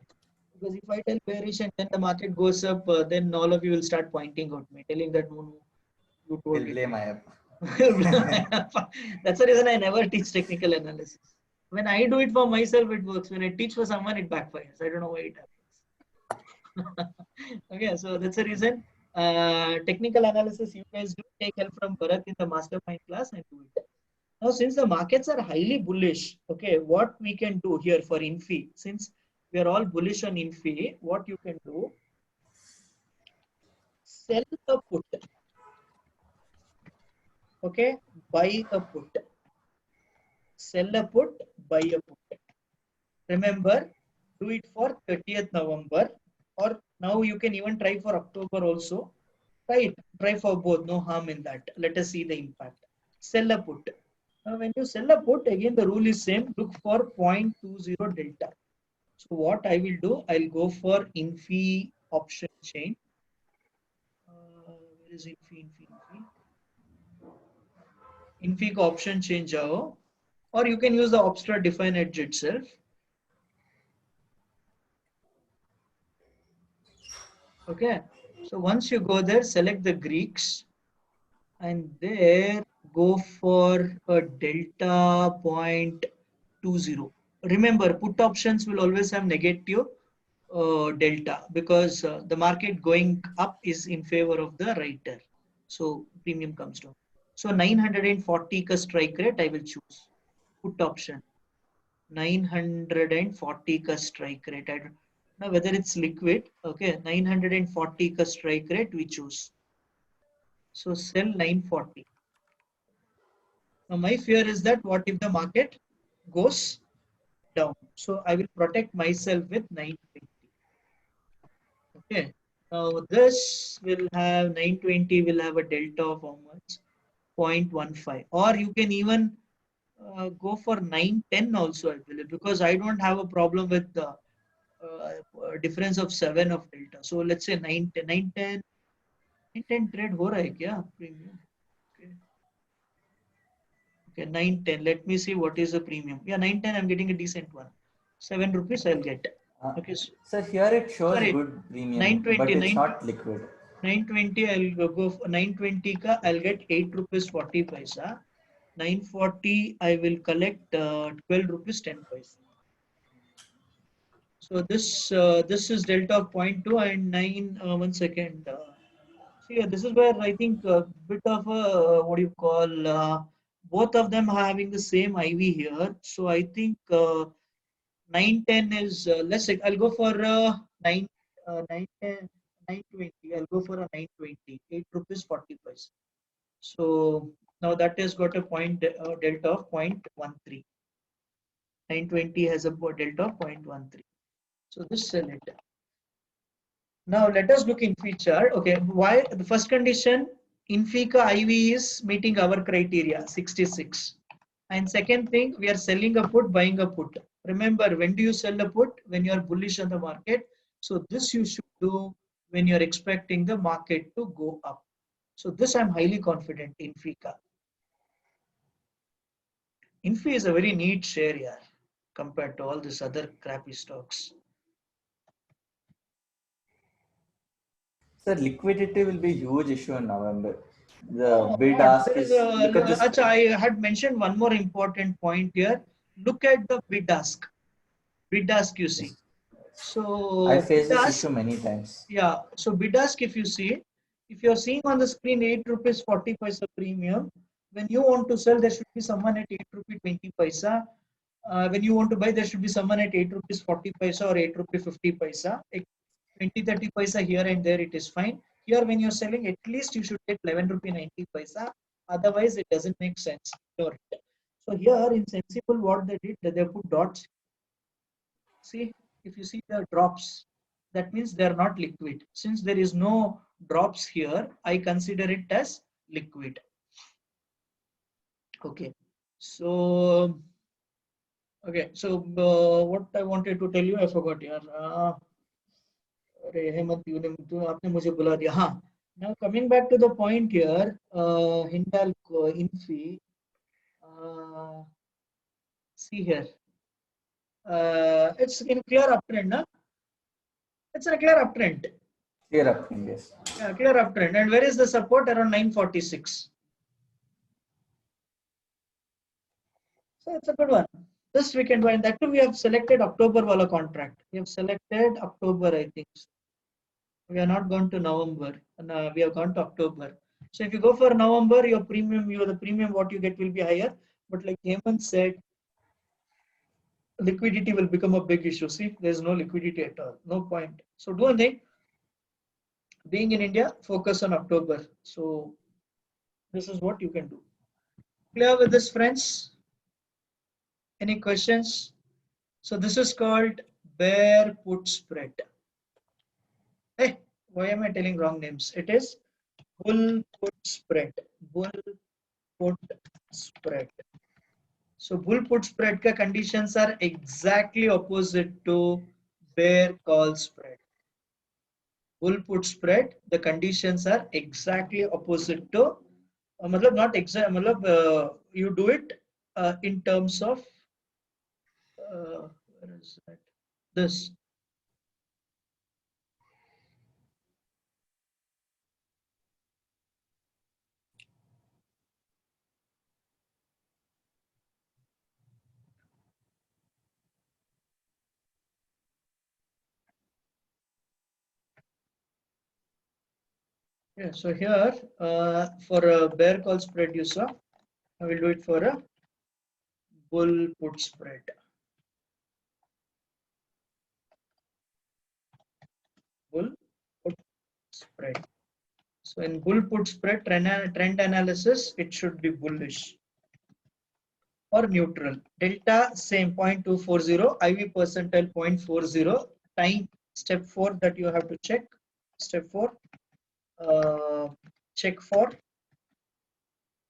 Because if I tell bearish and then the market goes up, then all of you will start pointing out me, telling that no, you told
He'll blame IAP.
That's the reason I never teach technical analysis. When I do it for myself, it works. When I teach for someone, it backfires. I don't know why it happens. Okay, so that's the reason. Technical analysis, you guys do take help from Bharat in the mastermind class and do it. Now, since the markets are highly bullish, okay, what we can do here for INFI, since we are all bullish on INFI, what you can do, sell a put. Okay, buy a put. Sell a put, buy a put. Remember, do it for 30th November, or now you can even try for October also. Try for both, no harm in that. Let us see the impact. Sell a put. Now, when you sell a put, again the rule is same. Look for 0.20 delta. So what I will do, I'll go for INFI option chain. Where is INFI? INFI का option chain जाओ, or you can use the Opstra define edge itself. Okay, so once you go there, select the Greeks, and there go for a delta 0.20. Remember, put options will always have negative delta because the market going up is in favor of the writer. So premium comes down. So 940 ka strike rate I will choose. Put option. 940 ka strike rate. I don't know whether it's liquid. Okay, 940 ka strike rate we choose. So sell 940. Now my fear is that what if the market goes down? So I will protect myself with 920. Okay. Now this will have 920 will have a delta of how much? 0.15. Or you can even go for 910 also, I believe, because I don't have a problem with the difference of 7 of delta. So let's say 910 trade हो रहा है क्या premium? Okay, 910. Let me see what is the premium. Yeah, 910. I'm getting a decent one. 7 rupees I'll get. Okay,
Sir, here it shows
sorry,
good premium,
920,
but it's
920.
not liquid.
920, I'll go for 920 ka, I'll get 8 rupees 40 paisa. 940, I will collect 12 rupees 10 paisa. So this is delta of 0.2 and 9. 1 second. See, this is where I think a bit of a what do you call? Both of them are having the same IV here. So I think 910 is let's say I'll go for 9 910 920. I'll go for a 920. 8 rupees 40 paise. So now that has got a point delta of 0.13. 920 has a delta of 0.13. So this sell it. Now let us look in feature. Okay, why the first condition Infica IV is meeting our criteria 66. And second thing, we are selling a put, buying a put. Remember, when do you sell a put? When you are bullish on the market. So this you should do when you are expecting the market to go up. So this I'm highly confident in Infica. Infi is a very neat share here compared to all these other crappy stocks.
Sir, liquidity will be a huge issue in November. The bid ask is, look at this.
Achha, I had mentioned one more important point here. Look at the bid ask. Bid ask, you see. So
I faced
bid
this
ask,
issue many times.
yeah. So bid ask, if you see, if you are seeing on the screen 8 rupees 40 paisa premium, when you want to sell, there should be someone at 8 rupees 20 paisa. When you want to buy, there should be someone at 8 rupees 40 paisa or 8 rupees 50 paisa. 20 30 paisa here and there, it is fine. Here, when you're selling, at least you should get 11 rupee 90 paisa. Otherwise, it doesn't make sense. So here in Sensible, what they did, they put dots. See, if you see the drops, that means they are not liquid. Since there is no drops here, I consider it as liquid. Okay. So, okay. So what I wanted to tell you, I forgot here. आपने मुझे बुला दिया. हाँ. Now coming back to the point here, Hindalco, Infi. See here. It's in clear uptrend, na? It's a clear uptrend.
Clear uptrend, yes.
Yeah, clear uptrend. And where is the support? Around 946. So it's a good one. This we can do, and that too we have selected October wala contract. We have selected October, I think. We are not gone to November, and we have gone to October. So if you go for November, your premium, the premium what you get will be higher. But like Hemant said, liquidity will become a big issue. See, there's no liquidity at all. No point. So do one thing. Being in India, focus on October. So this is what you can do. Clear with this, friends? Any questions? So this is called bear put spread. Hey, why am I telling wrong names? It is bull put spread. Bull put spread. So bull put spread ka conditions are exactly opposite to bear call spread. Bull put spread, the conditions are exactly opposite to, not exact, you do it in terms of, where is that? This. Yeah, so here for a bear call spread you saw, I will do it for a bull put spread. Bull put spread. So in bull put spread trend analysis, it should be bullish or neutral. Delta same 0.240, IV percentile 0.40. Time step 4 that you have to check. Step 4, check for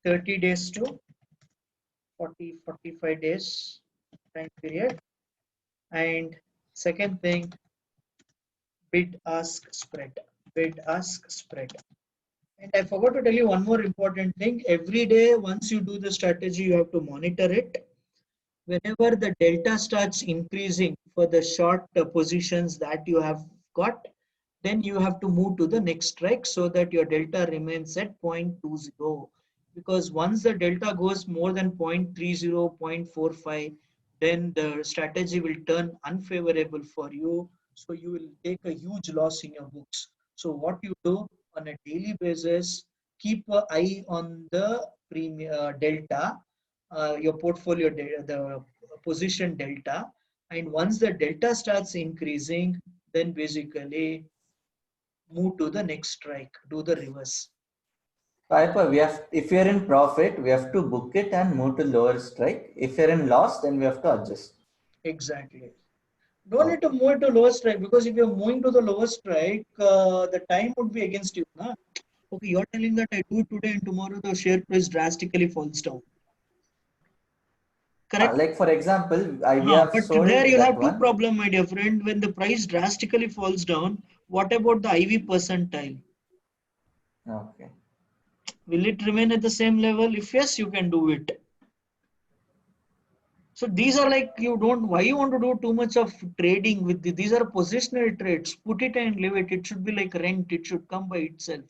30 days to 45 days time period. And second thing, bid ask spread. Bid ask spread. And I forgot to tell you one more important thing. Every day, once you do the strategy, you have to monitor it. Whenever the delta starts increasing for the short positions that you have got, then you have to move to the next strike so that your delta remains at 0.20. Because once the delta goes more than 0.30, 0.45, then the strategy will turn unfavorable for you. So you will take a huge loss in your books. So what you do on a daily basis, keep an eye on the premium delta, your portfolio data, the position delta. And once the delta starts increasing, then basically move to the next strike, do the reverse.
Piper, if you're in profit, we have to book it and move to lower strike. If you're in loss, then we have to adjust.
Exactly. Don't need to move to lower strike, because if you're moving to the lower strike, the time would be against you. Na? Okay, you're telling that I do it today and tomorrow the share price drastically falls down. Correct?
Like for example, we have
But
sold
there you'll
that
have two
one.
problems, my dear friend. When the price drastically falls down, what about the IV percentile?
Okay.
Will it remain at the same level? If yes, you can do it. So these are like, why you want to do too much of trading with these are positional trades. Put it and leave it. It should be like rent. It should come by itself.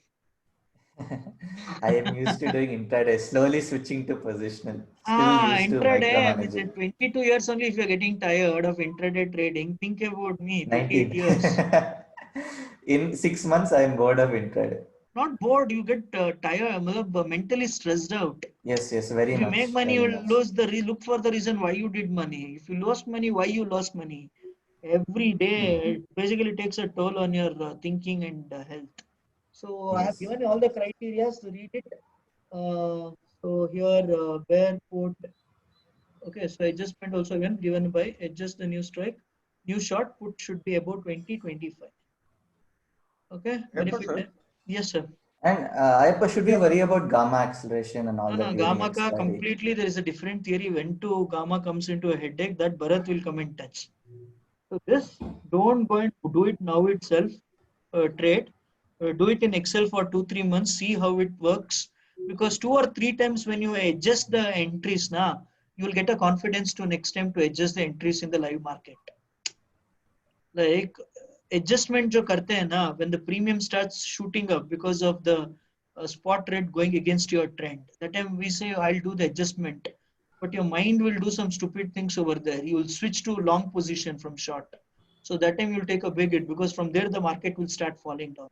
I am used to doing intraday, slowly switching to positional. Still used to
Intraday, with
micromanaging.
22 years only, if you're getting tired of intraday trading, think about me, 38
19.
years.
In 6 months, I am bored of intraday.
Not bored, you get tired, mentally stressed out.
Yes, very
If you make
much,
money,
very
you
much.
lose look for the reason why you did money. If you lost money, why you lost money? Every day, it basically takes a toll on your thinking and health. So I have
Yes.
given you all the criteria to read it. So here, bear put. Okay, so adjustment also again given by adjust the new strike. New short put should be about 20-25. Okay, benefit. Yes, sir.
And should we worry about gamma acceleration and all
No,
that during
gamma ka
expiry?
completely there is a different theory. When to gamma comes into a headache, that Bharat will come and touch. So this, don't go and do it now itself. Trade. Do it in Excel for 2-3 months. See how it works. Because 2 or 3 times when you adjust the entries, you will get a confidence to next time to adjust the entries in the live market. Like adjustment जो करते हैं ना, when the premium starts shooting up because of the spot rate going against your trend, that time we say I'll do the adjustment, but your mind will do some stupid things over there. You will switch to long position from short, so that time you'll take a big hit, because from there the market will start falling down.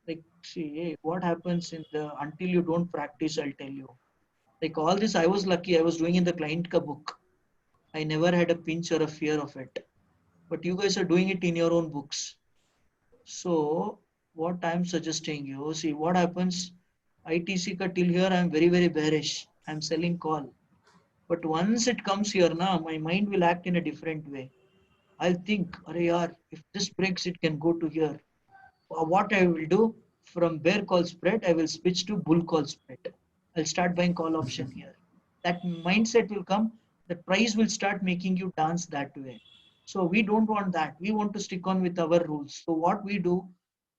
Like, see what happens in the until you don't practice, I'll tell you. Like all this, I was lucky. I was doing in the client ka book. I never had a pinch or a fear of it. But you guys are doing it in your own books. So what I'm suggesting you, see what happens. ITC ka till here I'm very, very bearish. I'm selling call. But once it comes here now, my mind will act in a different way. I'll think, Arey yaar, if this breaks, it can go to here. What I will do, from bear call spread, I will switch to bull call spread. I'll start buying call option here. That mindset will come. The price will start making you dance that way. So we don't want that. We want to stick on with our rules. So what we do,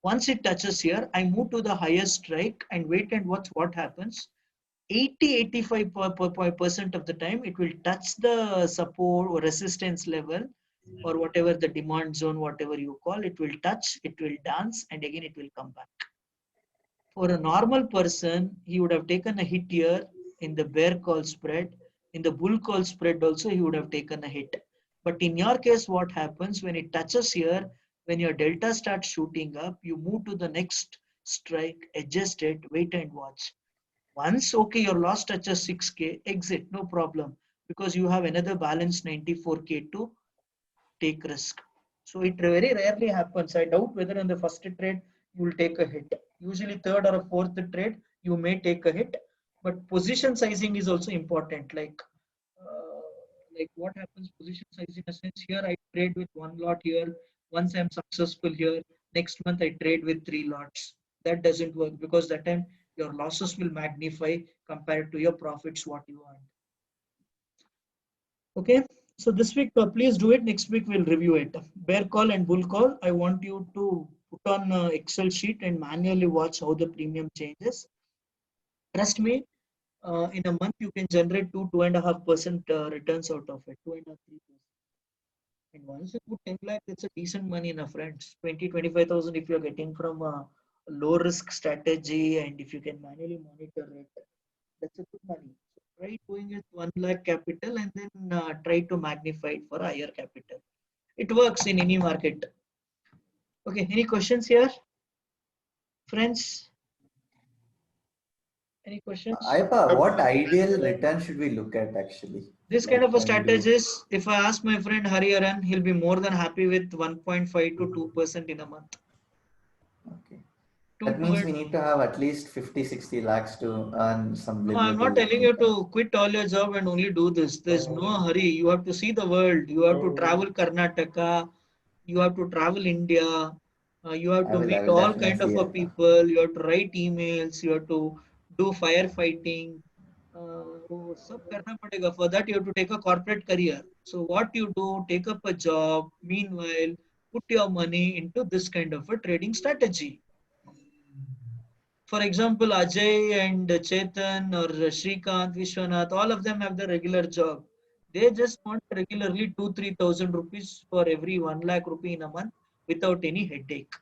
once it touches here, I move to the highest strike and wait and watch what happens. 80-85% of the time, it will touch the support or resistance level, or whatever the demand zone, whatever you call, it will touch, it will dance, and again it will come back. For a normal person, he would have taken a hit here in the bear call spread. In the bull call spread also, he would have taken a hit. But in your case, what happens when it touches here, when your delta starts shooting up, you move to the next strike, adjust it, wait and watch. Once, okay, your loss touches 6K, exit, no problem, because you have another balance 94K to take risk. So it very rarely happens. I doubt whether in the first trade you will take a hit. Usually third or a fourth trade you may take a hit, but position sizing is also important. Like what happens position sizing in a sense, here I trade with one lot here. Once I'm successful here, next month I trade with 3 lots. That doesn't work, because that time your losses will magnify compared to your profits what you earn. Okay, so this week, please do it. Next week, we'll review it. Bear call and bull call. I want you to put on Excel sheet and manually watch how the premium changes. Trust me, in a month, you can generate 2.5% returns out of it, 2.5-3%. And once you put 10 lakh, it's a decent money, na friends. 20-25,000 if you're getting from a low risk strategy, and if you can manually monitor it, that's a good money. So try doing it 1 lakh capital, and then try to magnify it for a higher capital. It works in any market. Okay, any questions here? Friends? Any questions?
Aipa, what ideal return should we look at actually?
This
Like
kind of a
when we do-
strategist, if I ask my friend Hariharan, he'll be more than happy with 1.5 to 2% in a month.
Okay.
Two
That
to
means
it.
we need to have at least 50-60 lakhs to earn some
No, I'm not
livable
telling you
income.
to quit all your job and only do this. There's no hurry. You have to see the world. You have to travel Karnataka. You have to travel India. You have to
I
meet
will
all kind of
definitely.
a people. You have to write emails. You have to do firefighting. वो सब करना पड़ेगा. For that, you have to take a corporate career. So what you do, take up a job. Meanwhile, put your money into this kind of a trading strategy. For example, Ajay and Chetan or Shrikant, Vishwanath, all of them have the regular job. They just want regularly 2-3,000 rupees for every 1 lakh rupee in a month without any headache.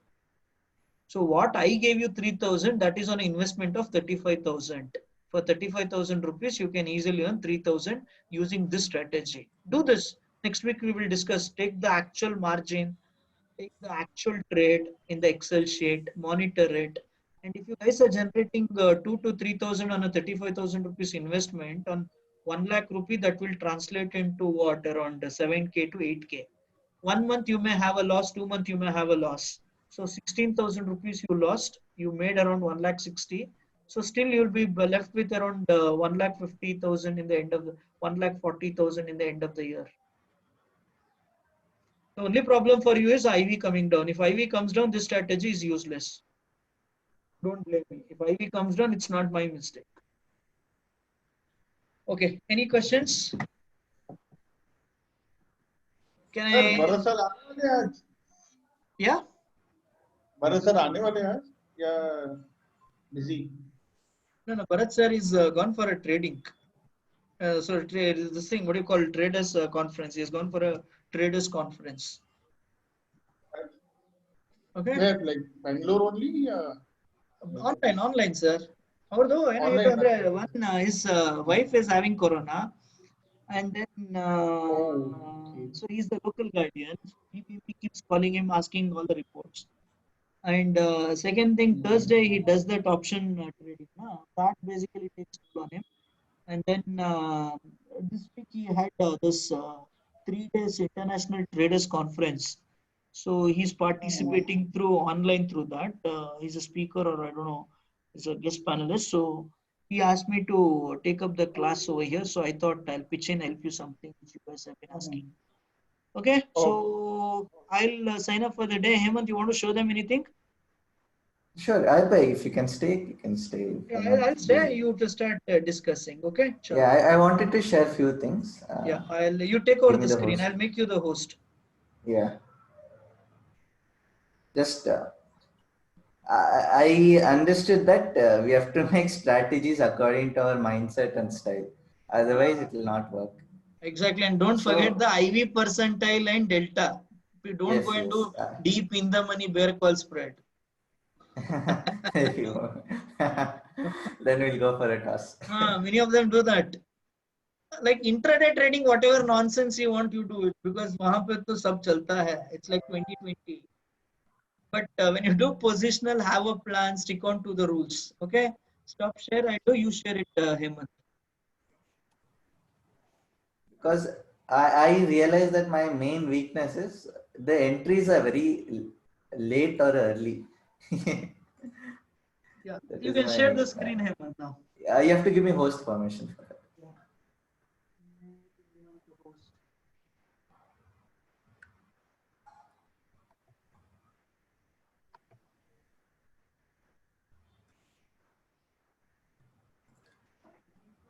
So what I gave you 3,000, that is on an investment of 35,000. For 35,000 rupees, you can easily earn 3,000 using this strategy. Do this. Next week we will discuss. Take the actual margin, take the actual trade in the Excel sheet, monitor it. And if you guys are generating 2 to 3,000 on a 35,000 rupees investment on 1 lakh rupee, that will translate into what, around 7K to 8K. 1 month you may have a loss, 2 months you may have a loss. So 16,000 rupees you lost, you made around 1 lakh 60. So still you'll be left with around 1 lakh 50,000 in the end of the 1 lakh 40,000 in the end of the year. The only problem for you is IV coming down. If IV comes down, this strategy is useless. Don't blame me. If IV comes down, it's not my mistake. Okay. Any questions? Can
sir
I?
Bharat sir आने वाले हैं आज
Yeah.
Bharat sir आने वाले हैं आज या busy
No. Bharat sir is gone for a trading. So this thing, what do you call traders conference? He has gone for a traders conference. Okay.
where like Bangalore only
Online, sir. Although
Online,
his wife is having corona, and then
okay.
so he's the local guardian. He keeps calling him, asking all the reports. And second thing, Thursday he does that option trading. That basically takes toll on him. And then this week he had this 3 days international traders conference. So he's participating through online through that. He's a speaker, or I don't know, he's a guest panelist. So he asked me to take up the class over here. So I thought I'll pitch in, help you something which you guys have been asking. Okay, so I'll sign up for the day. Hemant, you want to show them anything?
Sure, Aipa, if you can stay, you can stay. You
Yeah,
cannot
I'll say
be-
you to start discussing. Okay. Sure.
Yeah, I wanted to share few things.
Yeah, you take over
give me
the
the
screen.
host.
I'll make you the host.
Yeah. Just I understood that we have to make strategies according to our mindset and style. Otherwise, it will not work.
Exactly, and don't forget the IV percentile and delta. If you don't go and do deep in the money bear call spread.
Then we'll go for a toss.
Many of them do that. Like intraday trading, whatever nonsense you want, you do it, because wahan pe to sab chalta hai. It's like 2020. But when you do positional, have a plan, stick on to the rules. Okay. Stop share. I do. You share it, Hemant.
Because I realize that my main weakness is the entries are very late or early.
Yeah, you can share the screen, Hemant, now.
You have to give me host permission for that.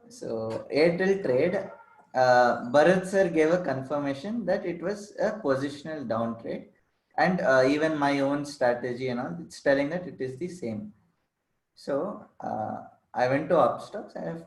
So Airtel trade, Bharat sir gave a confirmation that it was a positional down trade, and even my own strategy and all, it's telling that it is the same. So I went to Upstocks. I have